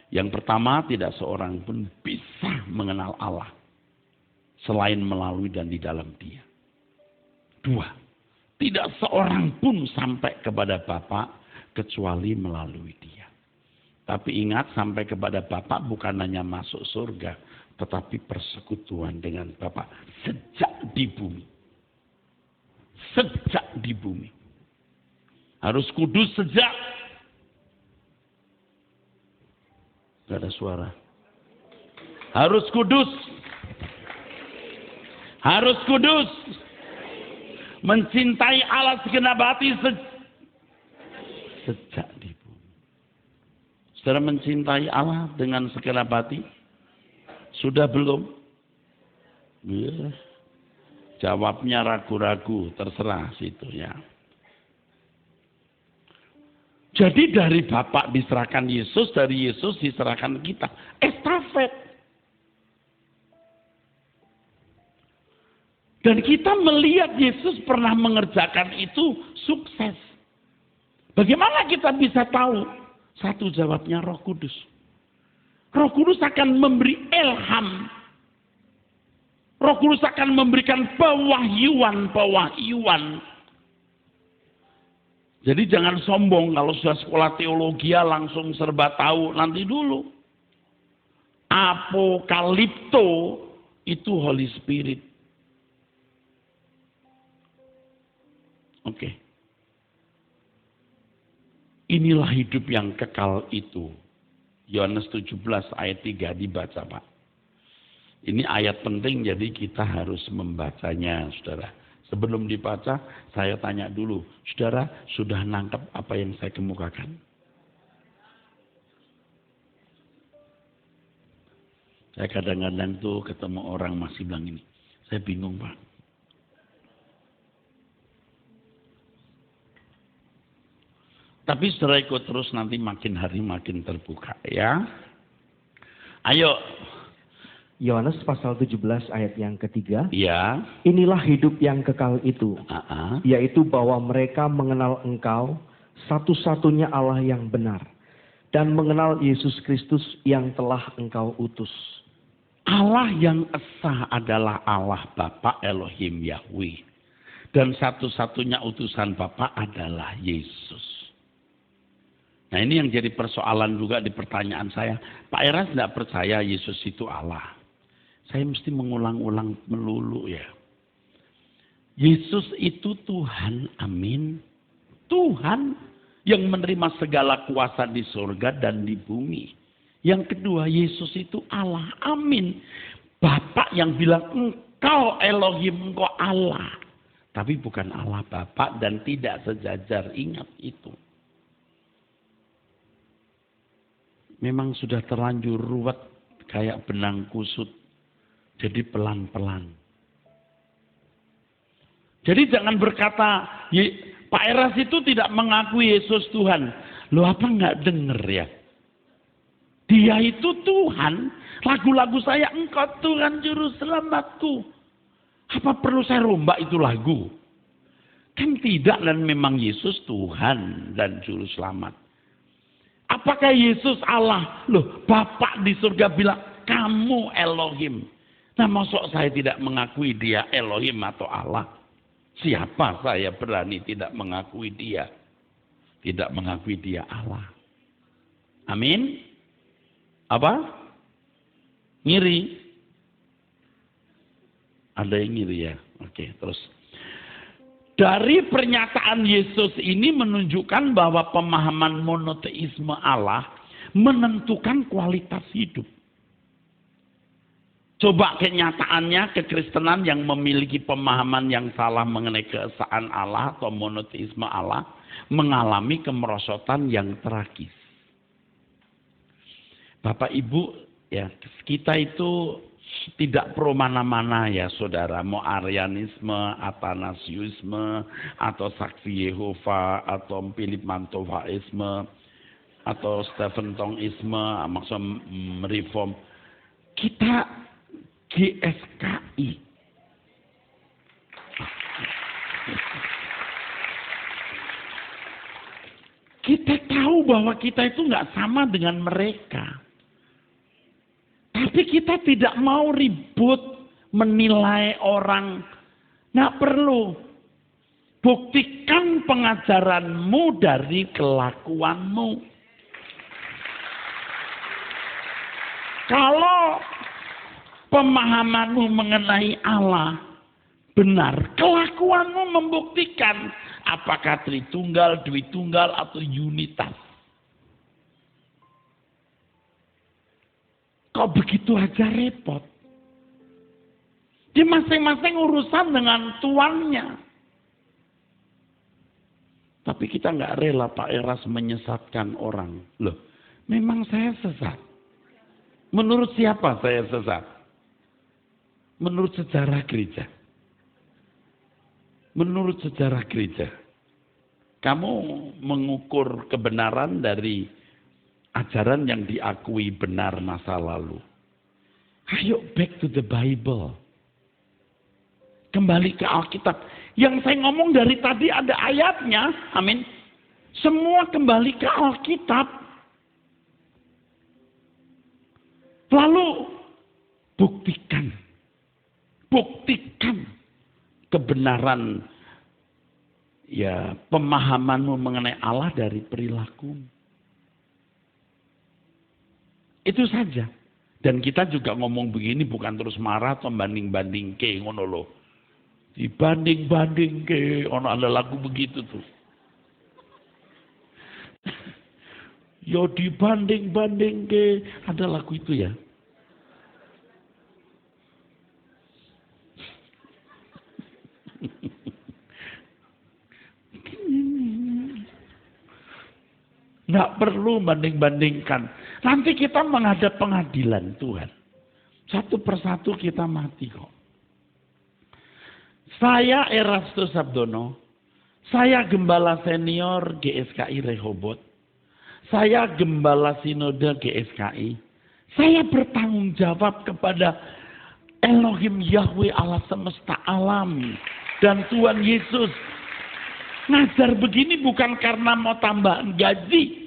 Yang pertama, tidak seorang pun bisa mengenal Allah selain melalui dan di dalam Dia. 2, tidak seorang pun sampai kepada Bapa kecuali melalui Dia. Tapi ingat, sampai kepada Bapa bukan hanya masuk surga, tetapi persekutuan dengan Bapa sejak di bumi. Sejak di bumi. Harus kudus sejak. Gak ada suara. Harus kudus. Harus kudus. Mencintai Allah segenap hati sejak di bumi. Saudara mencintai Allah dengan segenap hati? Sudah belum? Ya. Jawabnya ragu-ragu, terserah situ ya. Jadi dari Bapa diserahkan Yesus, dari Yesus diserahkan kita. Estafet. Dan kita melihat Yesus pernah mengerjakan itu sukses. Bagaimana kita bisa tahu? Satu jawabnya Roh Kudus. Roh Kudus akan memberi ilham. Roh Kudus akan memberikan pewahyuan. Jadi jangan sombong kalau sudah sekolah teologi langsung serba tahu. Nanti dulu. Apokalipto itu Holy Spirit. Oke. Inilah hidup yang kekal itu. Yohanes 17 ayat 3 dibaca Pak. Ini ayat penting, jadi kita harus membacanya, saudara. Sebelum dibaca, saya tanya dulu, saudara sudah nangkep apa yang saya kemukakan? Saya kadang-kadang tuh ketemu orang masih bilang ini, saya bingung Pak. Tapi saudara ikut terus, nanti makin hari makin terbuka ya. Ayo. Yohanes pasal 17 ayat yang ketiga. Ya. Inilah hidup yang kekal itu, yaitu bahwa mereka mengenal Engkau, satu-satunya Allah yang benar, dan mengenal Yesus Kristus yang telah Engkau utus. Allah yang esa adalah Allah Bapa Elohim Yahweh. Dan satu-satunya utusan Bapa adalah Yesus. Nah ini yang jadi persoalan juga di pertanyaan saya. Pak Eras tidak percaya Yesus itu Allah. Saya mesti mengulang-ulang melulu ya. Yesus itu Tuhan, amin. Tuhan yang menerima segala kuasa di surga dan di bumi. Yang kedua, Yesus itu Allah, amin. Bapak yang bilang engkau Elohim, engkau Allah. Tapi bukan Allah Bapak dan tidak sejajar, ingat itu. Memang sudah terlanjur ruwet kayak benang kusut. Jadi pelan-pelan. Jadi jangan berkata, Pak Eras itu tidak mengakui Yesus Tuhan. Loh apa enggak denger ya? Dia itu Tuhan. Lagu-lagu saya, engkau Tuhan juru selamatku. Apa perlu saya rombak itu lagu? Kan tidak, dan memang Yesus Tuhan dan juru selamat. Apakah Yesus Allah? Loh Bapak di surga bilang, kamu Elohim. Nah maksud saya tidak mengakui dia Elohim atau Allah. Siapa saya berani tidak mengakui dia. Tidak mengakui dia Allah. Amin. Apa? Ngiri. Ada yang ngiri ya. Oke terus. Dari pernyataan Yesus ini menunjukkan bahwa pemahaman monoteisme Allah menentukan kualitas hidup. Coba kenyataannya kekristenan yang memiliki pemahaman yang salah mengenai keesaan Allah atau monoteisme Allah mengalami kemerosotan yang tragis. Bapak Ibu, ya kita itu tidak pro mana-mana ya saudara. Mau Arianisme, Athanasiusme, atau Saksi Yehova, atau Philip Mantovaisme, atau Stephen Tongisme, maksud reform. Kita GSKI. Kita tahu bahwa kita itu nggak sama dengan mereka. Tapi kita tidak mau ribut menilai orang. Nggak perlu. Buktikan pengajaranmu dari kelakuanmu. Kalau pemahamanmu mengenai Allah benar, kelakuanmu membuktikan apakah Tritunggal, Dwitunggal, atau Unitas. Kok begitu aja repot? Di masing-masing urusan dengan tuannya. Tapi kita nggak rela Pak Eras menyesatkan orang. Loh, memang saya sesat. Menurut siapa saya sesat? Menurut sejarah gereja. Menurut sejarah gereja. Kamu mengukur kebenaran dari ajaran yang diakui benar masa lalu. Ayo back to the Bible. Kembali ke Alkitab. Yang saya ngomong dari tadi ada ayatnya. Amin. Semua kembali ke Alkitab. Lalu buktikan. Buktikan kebenaran ya pemahamanmu mengenai Allah dari perilaku. Itu saja. Dan kita juga ngomong begini bukan terus marah atau banding-banding ke ngono loh. Dibanding-banding ke ono ada lagu begitu tuh. Yo dibanding-banding ke ada lagu itu ya. Nggak perlu banding-bandingkan. Nanti kita menghadap pengadilan Tuhan. Satu persatu kita mati kok. Saya Erastus Sabdono. Saya Gembala Senior GSKI Rehoboth. Saya Gembala Sinode GSKI. Saya bertanggung jawab kepada Elohim Yahweh Allah semesta alam. Dan Tuhan Yesus. Ngajar begini bukan karena mau tambahan gaji.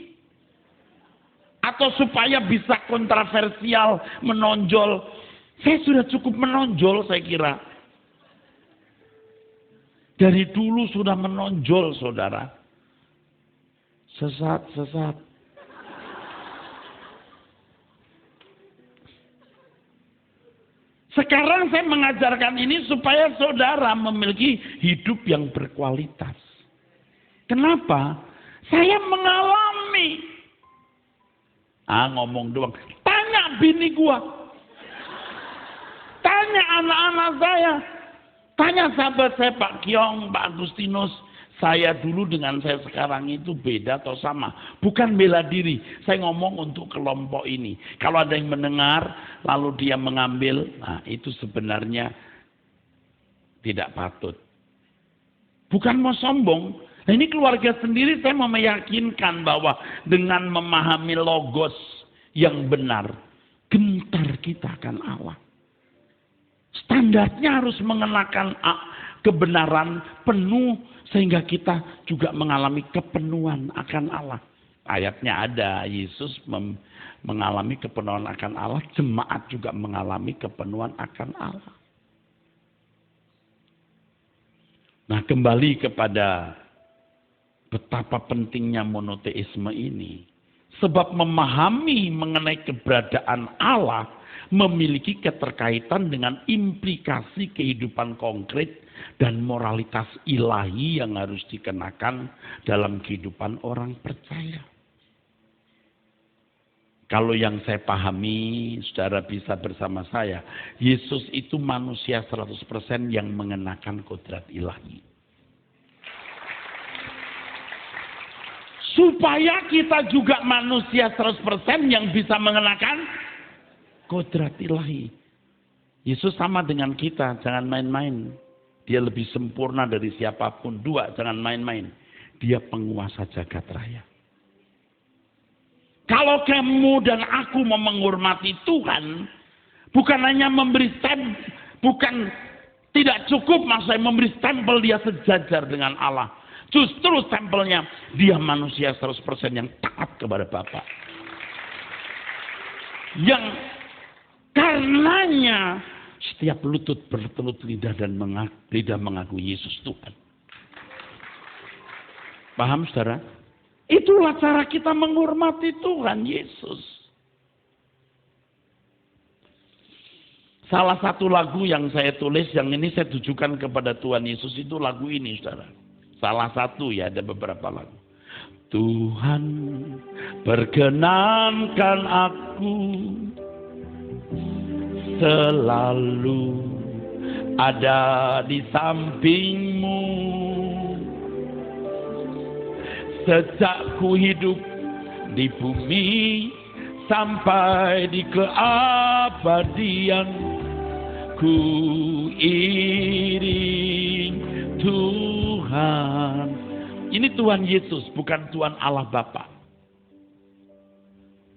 Atau supaya bisa kontroversial, menonjol. Saya sudah cukup menonjol saya kira. Dari dulu sudah menonjol saudara. Sesat. Sekarang saya mengajarkan ini supaya saudara memiliki hidup yang berkualitas. Kenapa? Saya mengalami. Ngomong doang. Tanya bini gua. Tanya anak-anak saya. Tanya sahabat saya Pak Kiong, Pak Agustinus. Saya dulu dengan saya sekarang itu beda atau sama. Bukan bela diri. Saya ngomong untuk kelompok ini. Kalau ada yang mendengar lalu dia mengambil. Nah itu sebenarnya tidak patut. Bukan mau sombong. Nah ini keluarga sendiri saya mau meyakinkan bahwa dengan memahami logos yang benar, gentar kita akan Allah. Standarnya harus mengenakan kebenaran penuh sehingga kita juga mengalami kepenuhan akan Allah. Ayatnya ada, Yesus mengalami kepenuhan akan Allah, jemaat juga mengalami kepenuhan akan Allah. Nah kembali kepada betapa pentingnya monoteisme ini. Sebab memahami mengenai keberadaan Allah memiliki keterkaitan dengan implikasi kehidupan konkret dan moralitas ilahi yang harus dikenakan dalam kehidupan orang percaya. Kalau yang saya pahami, saudara bisa bersama saya, Yesus itu manusia 100% yang mengenakan kodrat ilahi. Supaya kita juga manusia 100% yang bisa mengenakan kodrat ilahi. Yesus sama dengan kita, jangan main-main. Dia lebih sempurna dari siapapun. 2, jangan main-main. Dia penguasa jagat raya. Kalau kamu dan aku mau menghormati Tuhan, bukan hanya memberi stempel, bukan tidak cukup maksudnya memberi stempel dia sejajar dengan Allah. Justru stempelnya dia manusia 100% yang taat kepada Bapa. Yang karenanya setiap lutut bertelut lidah dan lidah mengakui Yesus Tuhan. Paham saudara? Itulah cara kita menghormati Tuhan Yesus. Salah satu lagu yang saya tulis, yang ini saya tujukan kepada Tuhan Yesus itu lagu ini saudara. Salah satu ya, ada beberapa lagu. Tuhan perkenankan aku selalu ada di sampingmu. Sejak ku hidup di bumi sampai di keabadian, ku iring Tuhan. Ini Tuhan Yesus, bukan Tuhan Allah Bapa.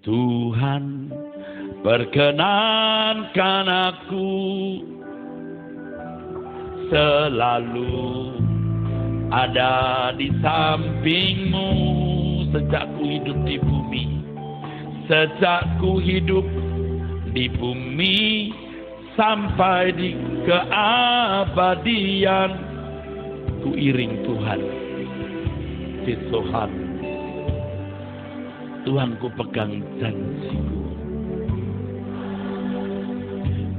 Tuhan perkenankan aku selalu ada di sampingmu. Sejak ku hidup di bumi, sejak ku hidup di bumi sampai di keabadian, ku iring Tuhan. Tuhan, Tuhan ku pegang janjiku,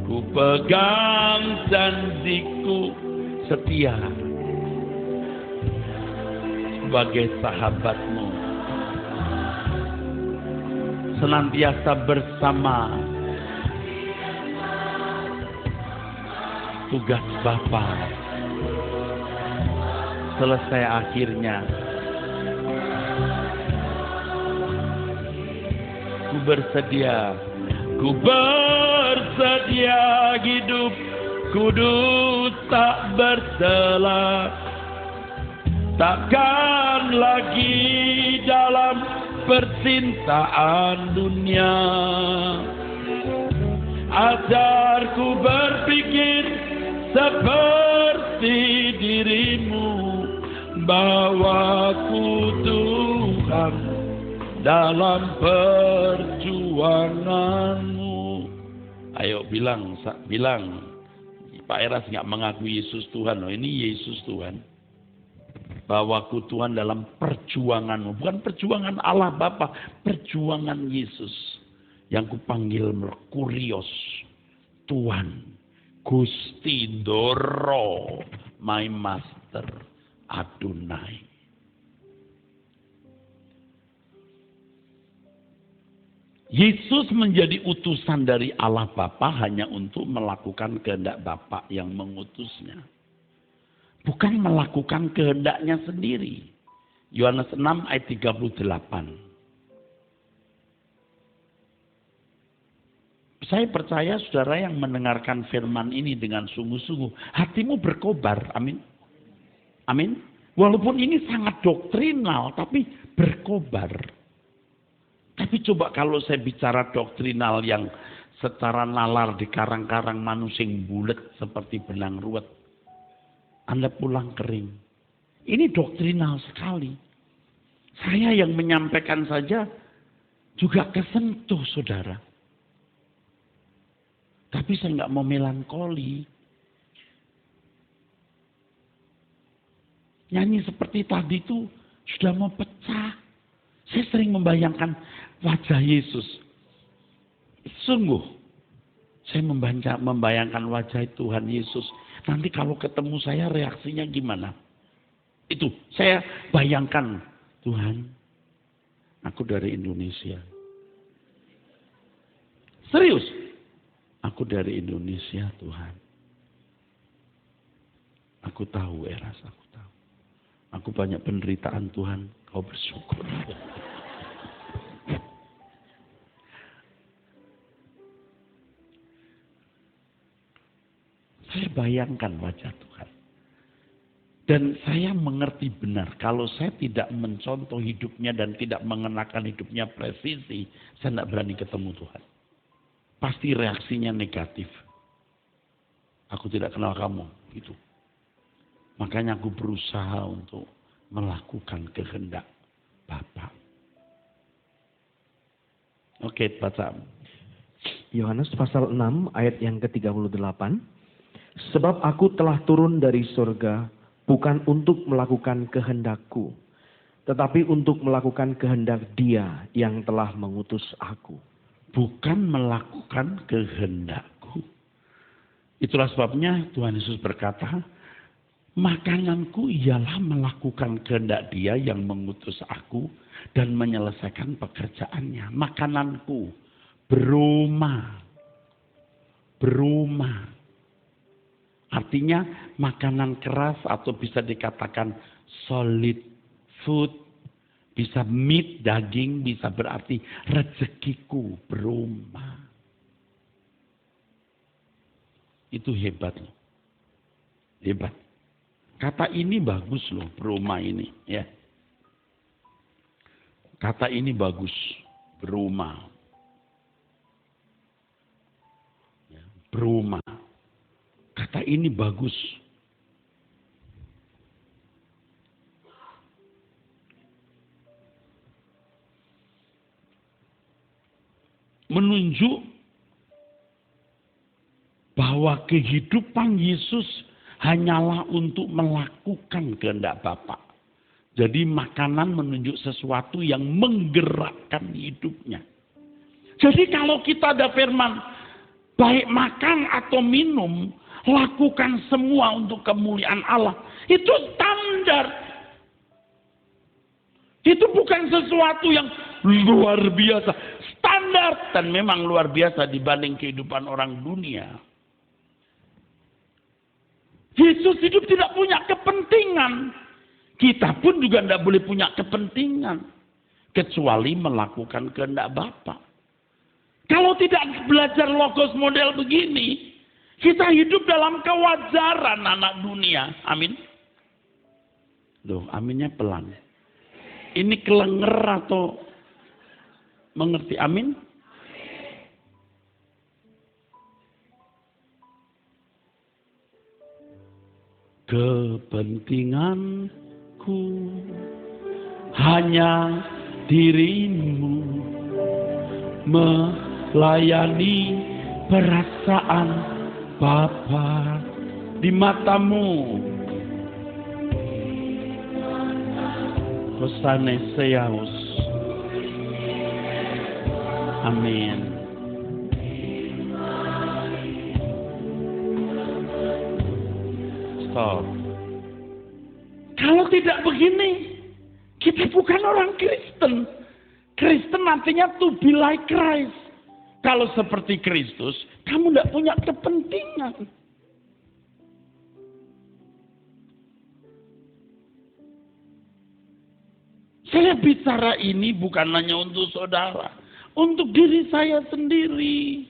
ku pegang janjiku setia sebagai sahabatmu, senantiasa bersama tugas Bapa selesai akhirnya. Ku bersedia hidup kudus tak bercela, takkan lagi dalam percintaan dunia. Ajarku berpikir seperti dirimu, bawaku Tuhan dalam perjuanganmu. Ayo bilang, Pak Eras nggak mengakui Yesus Tuhan. Oh, ini Yesus Tuhan. Bawaku Tuhan dalam perjuanganmu, bukan perjuangan Allah Bapa, perjuangan Yesus. Yang kupanggil Kurios, Tuhan, Gusti Doro, my master, Adonai. Yesus menjadi utusan dari Allah Bapa hanya untuk melakukan kehendak Bapa yang mengutusnya. Bukan melakukan kehendaknya sendiri. Yohanes 6 ayat 38. Saya percaya saudara yang mendengarkan firman ini dengan sungguh-sungguh, hatimu berkobar. Amin. Amin. Walaupun ini sangat doktrinal, tapi berkobar. Tapi coba kalau saya bicara doktrinal yang secara nalar di karang-karang manusing bulat seperti benang ruwet, Anda pulang kering. Ini doktrinal sekali. Saya yang menyampaikan saja juga kesentuh saudara. Tapi saya nggak mau melankoli. Nyanyi seperti tadi itu sudah mau pecah. Saya sering membayangkan wajah Yesus. Sungguh, saya membayangkan wajah Tuhan Yesus. Nanti kalau ketemu saya reaksinya gimana? Itu, saya bayangkan, Tuhan, aku dari Indonesia. Serius. Aku dari Indonesia, Tuhan. Aku tahu, Eras, aku tahu. Aku banyak penderitaan, Tuhan. Kau bersyukur. Saya bayangkan wajah Tuhan. Dan saya mengerti benar, kalau saya tidak mencontoh hidupnya dan tidak mengenakan hidupnya presisi, saya tidak berani ketemu Tuhan. Pasti reaksinya negatif. Aku tidak kenal kamu, gitu. Makanya aku berusaha untuk melakukan kehendak Bapa. Oke, baca. Yohanes pasal 6 ayat yang ke-38. Sebab aku telah turun dari surga bukan untuk melakukan kehendakku, tetapi untuk melakukan kehendak Dia yang telah mengutus aku. Bukan melakukan kehendakku. Itulah sebabnya Tuhan Yesus berkata, makananku ialah melakukan kehendak Dia yang mengutus aku dan menyelesaikan pekerjaannya. Makananku berumah. Artinya makanan keras atau bisa dikatakan solid food. Bisa meat, daging, bisa berarti rezekiku berumah. Itu hebat loh. Hebat. Kata ini bagus loh, berumah ini. Ya. Kata ini bagus, berumah. Ya, berumah. Kata ini bagus. Menunjuk bahwa kehidupan Yesus hanyalah untuk melakukan kehendak Bapa. Jadi makanan menunjuk sesuatu yang menggerakkan hidupnya. Jadi kalau kita ada firman, baik makan atau minum, lakukan semua untuk kemuliaan Allah. Itu standar. Itu bukan sesuatu yang luar biasa. Standar dan memang luar biasa dibanding kehidupan orang dunia. Yesus hidup tidak punya kepentingan. Kita pun juga tidak boleh punya kepentingan. Kecuali melakukan kehendak Bapa. Kalau tidak belajar logos model begini, kita hidup dalam kewajaran anak dunia. Amin. Loh, aminnya pelan. Ini kelenger atau mengerti? Amin. Kepentinganku hanya dirimu, melayani perasaan Bapa di matamu. Hosane Seaus. Amin. Stop. Kalau tidak begini, kita bukan orang Kristen. Kristen artinya to be like Christ. Kalau seperti Kristus, kamu tidak punya kepentingan. Saya bicara ini bukan hanya untuk saudara, untuk diri saya sendiri.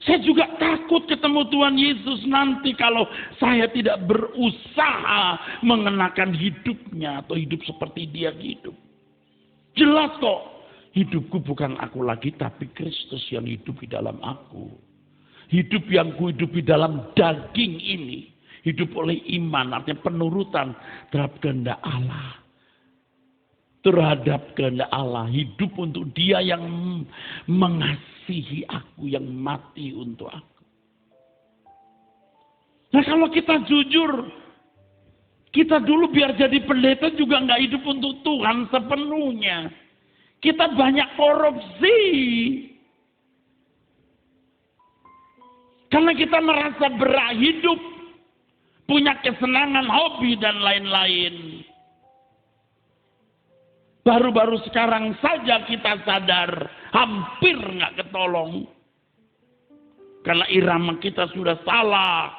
Saya juga takut ketemu Tuhan Yesus nanti kalau saya tidak berusaha mengenakan hidupnya atau hidup seperti dia hidup. Jelas kok, hidupku bukan aku lagi tapi Kristus yang hidup di dalam aku. Hidup yang kuhidupi dalam daging ini, hidup oleh iman, artinya penurutan terhadap kehendak Allah. Terhadap kehendak Allah, hidup untuk Dia yang mengasihi aku, yang mati untuk aku. Nah kalau kita jujur, kita dulu biar jadi pendeta juga nggak hidup untuk Tuhan sepenuhnya. Kita banyak korupsi. Karena kita merasa berhak hidup, punya kesenangan, hobi dan lain-lain. Baru-baru sekarang saja kita sadar hampir nggak ketolong. Karena irama kita sudah salah.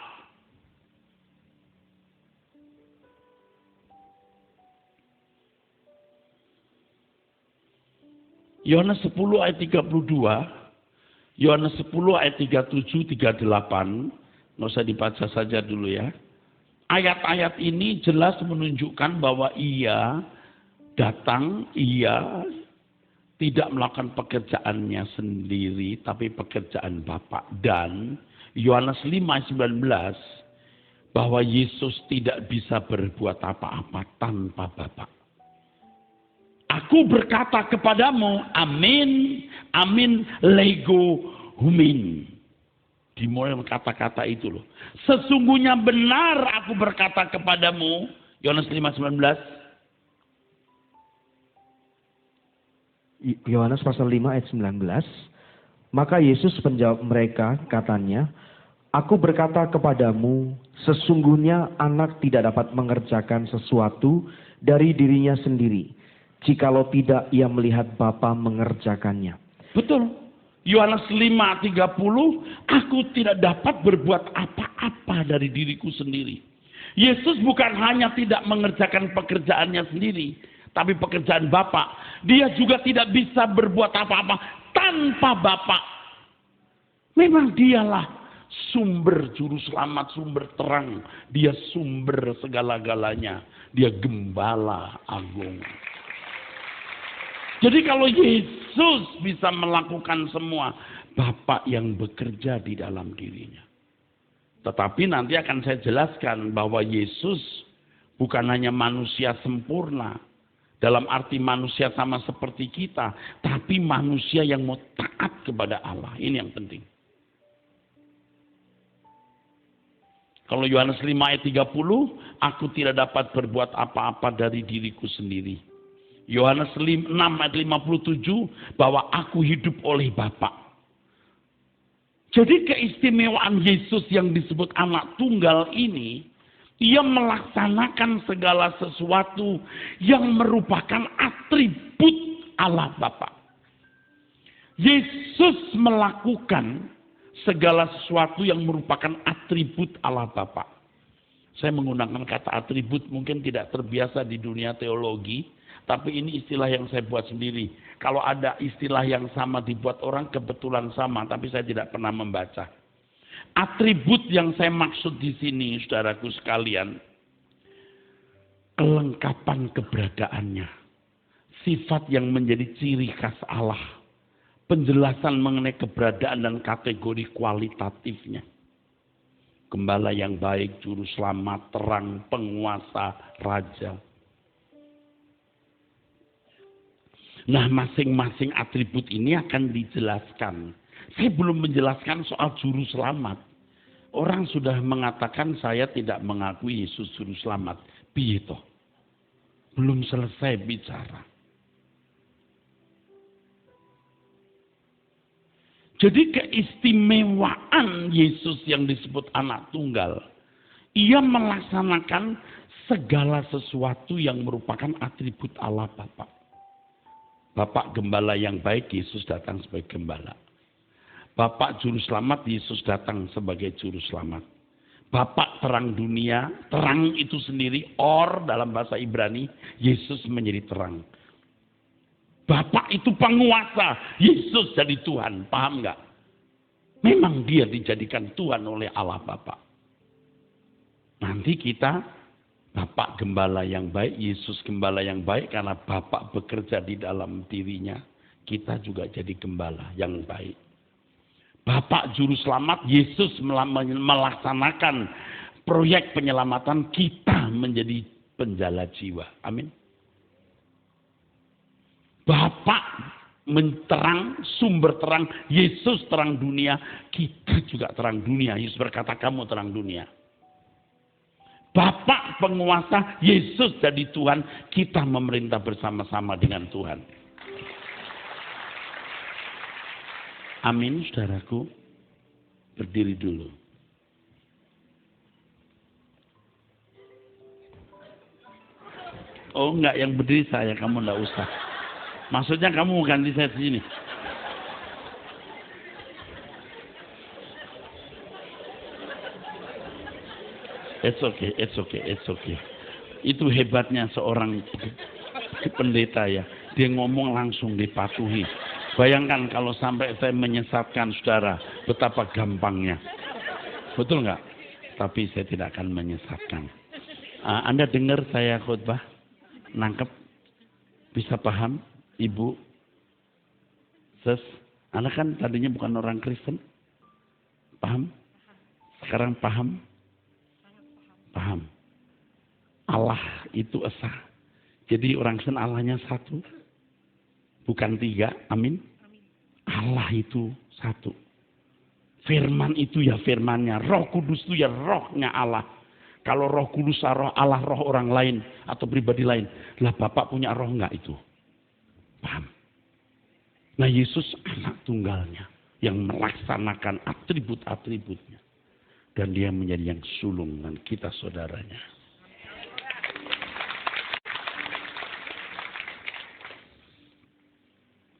Yohanes 10 ayat 32. Yohanes 10 ayat 37, 38. Nggak usah dibaca saja dulu ya. Ayat-ayat ini jelas menunjukkan bahwa ia datang, ia tidak melakukan pekerjaannya sendiri, tapi pekerjaan Bapa. Dan Yohanes 5:19, bahwa Yesus tidak bisa berbuat apa-apa tanpa Bapa. Aku berkata kepadamu, amin, amin, lego humin. Dimulai kata-kata itu loh. Sesungguhnya benar aku berkata kepadamu, Yohanes 5:19. Yohanes pasal 5 ayat 19. Maka Yesus menjawab mereka, katanya, aku berkata kepadamu, sesungguhnya anak tidak dapat mengerjakan sesuatu dari dirinya sendiri, jikalau tidak ia melihat Bapa mengerjakannya. Betul. Yohanes 5:30, aku tidak dapat berbuat apa-apa dari diriku sendiri. Yesus bukan hanya tidak mengerjakan pekerjaannya sendiri, tapi pekerjaan Bapa. Dia juga tidak bisa berbuat apa-apa tanpa Bapa. Memang dialah sumber juru selamat, sumber terang. Dia sumber segala-galanya. Dia gembala agung. Jadi kalau Yesus bisa melakukan semua, Bapa yang bekerja di dalam dirinya. Tetapi nanti akan saya jelaskan bahwa Yesus bukan hanya manusia sempurna. Dalam arti manusia sama seperti kita. Tapi manusia yang mau taat kepada Allah. Ini yang penting. Kalau Yohanes 5 ayat 30. Aku tidak dapat berbuat apa-apa dari diriku sendiri. Yohanes 6 ayat 57. Bahwa aku hidup oleh Bapa. Jadi keistimewaan Yesus yang disebut anak tunggal ini. Ia melaksanakan segala sesuatu yang merupakan atribut Allah Bapa. Yesus melakukan segala sesuatu yang merupakan atribut Allah Bapa. Saya menggunakan kata atribut mungkin tidak terbiasa di dunia teologi, tapi ini istilah yang saya buat sendiri. Kalau ada istilah yang sama dibuat orang, kebetulan sama, tapi saya tidak pernah membaca. Atribut yang saya maksud di sini, saudaraku sekalian, kelengkapan keberadaannya, sifat yang menjadi ciri khas Allah, penjelasan mengenai keberadaan dan kategori kualitatifnya. Gembala yang baik, juru selamat, terang, penguasa, raja. Nah, masing-masing atribut ini akan dijelaskan. Saya belum menjelaskan soal juru selamat. Orang sudah mengatakan saya tidak mengakui Yesus juru selamat. Piye toh? Belum selesai bicara. Jadi keistimewaan Yesus yang disebut anak tunggal, ia melaksanakan segala sesuatu yang merupakan atribut Allah Bapa. Bapak gembala yang baik, Yesus datang sebagai gembala. Bapak juru selamat, Yesus datang sebagai juru selamat. Bapak terang dunia, terang itu sendiri, or dalam bahasa Ibrani, Yesus menjadi terang. Bapak itu penguasa, Yesus jadi Tuhan, paham nggak? Memang dia dijadikan Tuhan oleh Allah Bapa. Nanti kita, Bapak gembala yang baik, Yesus gembala yang baik, karena Bapak bekerja di dalam dirinya, kita juga jadi gembala yang baik. Bapak juru selamat, Yesus melaksanakan proyek penyelamatan, kita menjadi penjala jiwa. Amin. Bapak menterang, sumber terang, Yesus terang dunia, kita juga terang dunia. Yesus berkata, kamu terang dunia. Bapak penguasa, Yesus jadi Tuhan, kita memerintah bersama-sama dengan Tuhan. Amin, saudaraku. Berdiri dulu. Oh enggak, yang berdiri saya, kamu enggak usah. Maksudnya kamu ganti saya sini. It's okay. Itu hebatnya seorang pendeta ya. Dia ngomong langsung dipatuhi. Bayangkan kalau sampai saya menyesatkan saudara, betapa gampangnya. Betul nggak? Tapi saya tidak akan menyesatkan. Anda dengar saya khotbah? Nangkep? Bisa paham? Ibu, Anda kan tadinya bukan orang Kristen. Paham? Sekarang paham? Paham. Allah itu esa. Jadi orang Kristen Allahnya satu. Bukan tiga. Amin. Allah itu satu. Firman itu ya firmannya. Roh Kudus itu ya rohnya Allah. Kalau Roh Kudus roh Allah, roh orang lain atau pribadi lain. Lah Bapak punya roh enggak itu? Paham? Nah Yesus anak tunggalnya yang melaksanakan atribut-atributnya. Dan dia menjadi yang sulung dan kita saudaranya.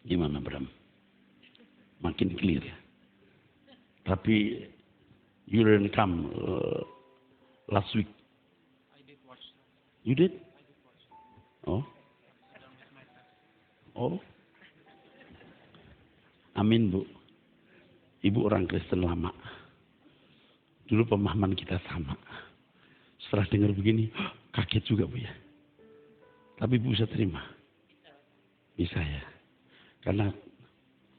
Gimana Bram? Makin clear ya? Tapi you didn't come last week. You did? Oh. Oh, amin Bu. Ibu orang Kristen lama. Dulu pemahaman kita sama. Setelah dengar begini, kaget juga Bu ya. Tapi Bu bisa terima? Bisa ya. Karena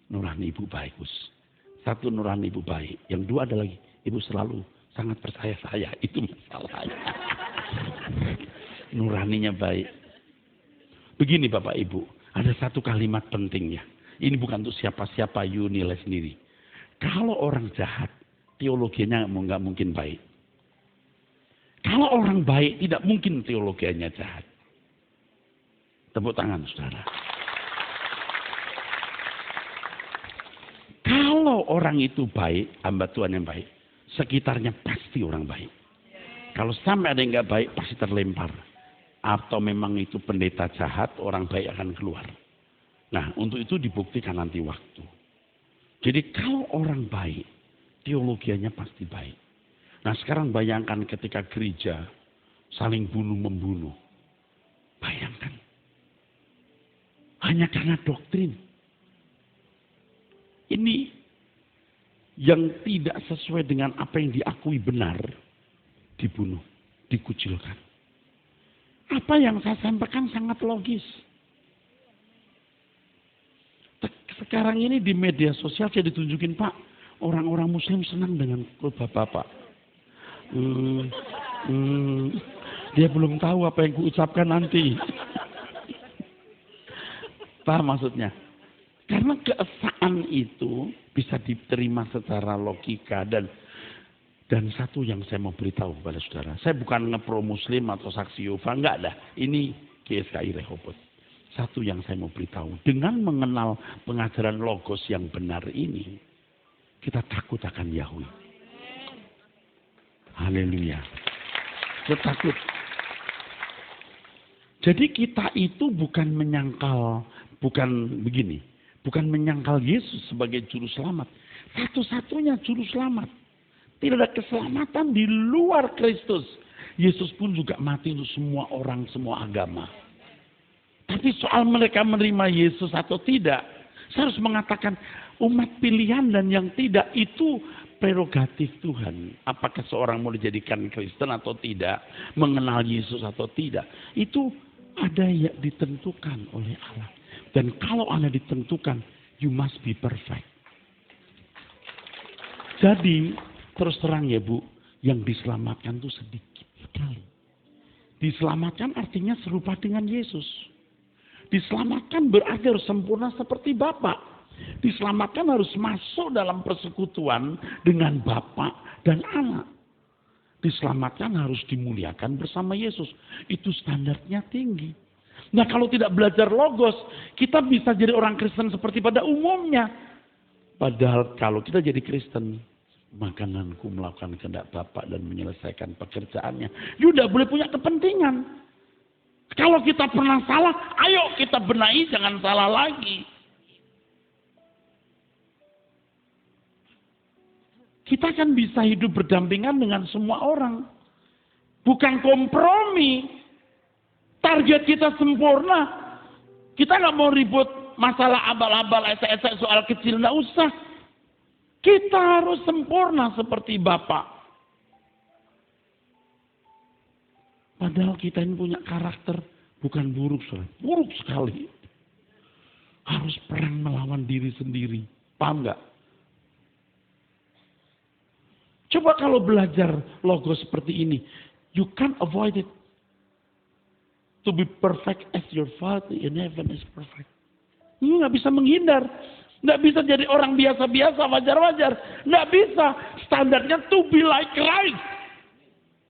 nurani Ibu baik Gus. Satu nurani Ibu baik. Yang dua ada lagi, Ibu selalu sangat percaya saya. Itu masalahnya. Nuraninya baik. Begini Bapak Ibu. Ada satu kalimat pentingnya. Ini bukan untuk siapa-siapa, you nilai sendiri. Kalau orang jahat, teologinya nggak mungkin baik. Kalau orang baik, tidak mungkin teologinya jahat. Tepuk tangan, saudara. Kalau orang itu baik, hamba Tuhan yang baik, sekitarnya pasti orang baik. Kalau sampai ada yang nggak baik, pasti terlempar. Atau memang itu pendeta jahat, orang baik akan keluar. Nah, untuk itu dibuktikan nanti waktu. Jadi kalau orang baik, teologianya pasti baik. Nah, sekarang bayangkan ketika gereja saling bunuh-membunuh. Bayangkan. Hanya karena doktrin. Ini yang tidak sesuai dengan apa yang diakui benar, dibunuh, dikucilkan. Apa yang saya sampaikan sangat logis. Sekarang ini di media sosial saya ditunjukin, Pak, orang-orang muslim senang dengan khotbah Bapak. Dia belum tahu apa yang kuucapkan nanti. Paham maksudnya? Karena keesaan itu bisa diterima secara logika dan satu yang saya mau beritahu kepada saudara. Saya bukan ngepro muslim atau saksi Yehova, enggak ada. Ini GSKI Rehoboth. Satu yang saya mau beritahu. Dengan mengenal pengajaran logos yang benar ini, kita takut akan Yahweh. Haleluya. Kita takut. Jadi kita itu bukan menyangkal, bukan begini. Bukan menyangkal Yesus sebagai juru selamat. Satu-satunya juru selamat. Tidak ada keselamatan di luar Kristus. Yesus pun juga mati untuk semua orang, semua agama. Tapi soal mereka menerima Yesus atau tidak, saya harus mengatakan umat pilihan dan yang tidak itu prerogatif Tuhan. Apakah seorang mau dijadikan Kristen atau tidak, mengenal Yesus atau tidak, itu ada yang ditentukan oleh Allah. Dan kalau Anda ditentukan, you must be perfect. Jadi, terus terang ya Bu, yang diselamatkan itu sedikit sekali. Diselamatkan artinya serupa dengan Yesus. Diselamatkan berarti harus sempurna seperti Bapa. Diselamatkan harus masuk dalam persekutuan dengan Bapa dan Anak. Diselamatkan harus dimuliakan bersama Yesus. Itu standarnya tinggi. Nah kalau tidak belajar logos, kita bisa jadi orang Kristen seperti pada umumnya. Padahal kalau kita jadi Kristen, makananku melakukan kehendak Bapa dan menyelesaikan pekerjaannya. You tidak boleh punya kepentingan. Kalau kita pernah salah, ayo kita benahi, jangan salah lagi. Kita kan bisa hidup berdampingan dengan semua orang. Bukan kompromi. Target kita sempurna. Kita nggak mau ribut masalah abal-abal, esek-esek soal kecil, nggak usah. Kita harus sempurna seperti Bapa. Padahal kita ini punya karakter bukan buruk, saudara. Buruk sekali. Harus perang melawan diri sendiri. Paham nggak? Coba kalau belajar logos seperti ini, you can't avoid it. To be perfect as your Father in heaven is perfect. You nggak bisa menghindar. Nggak bisa jadi orang biasa-biasa, wajar-wajar. Nggak bisa. Standarnya to be like Christ.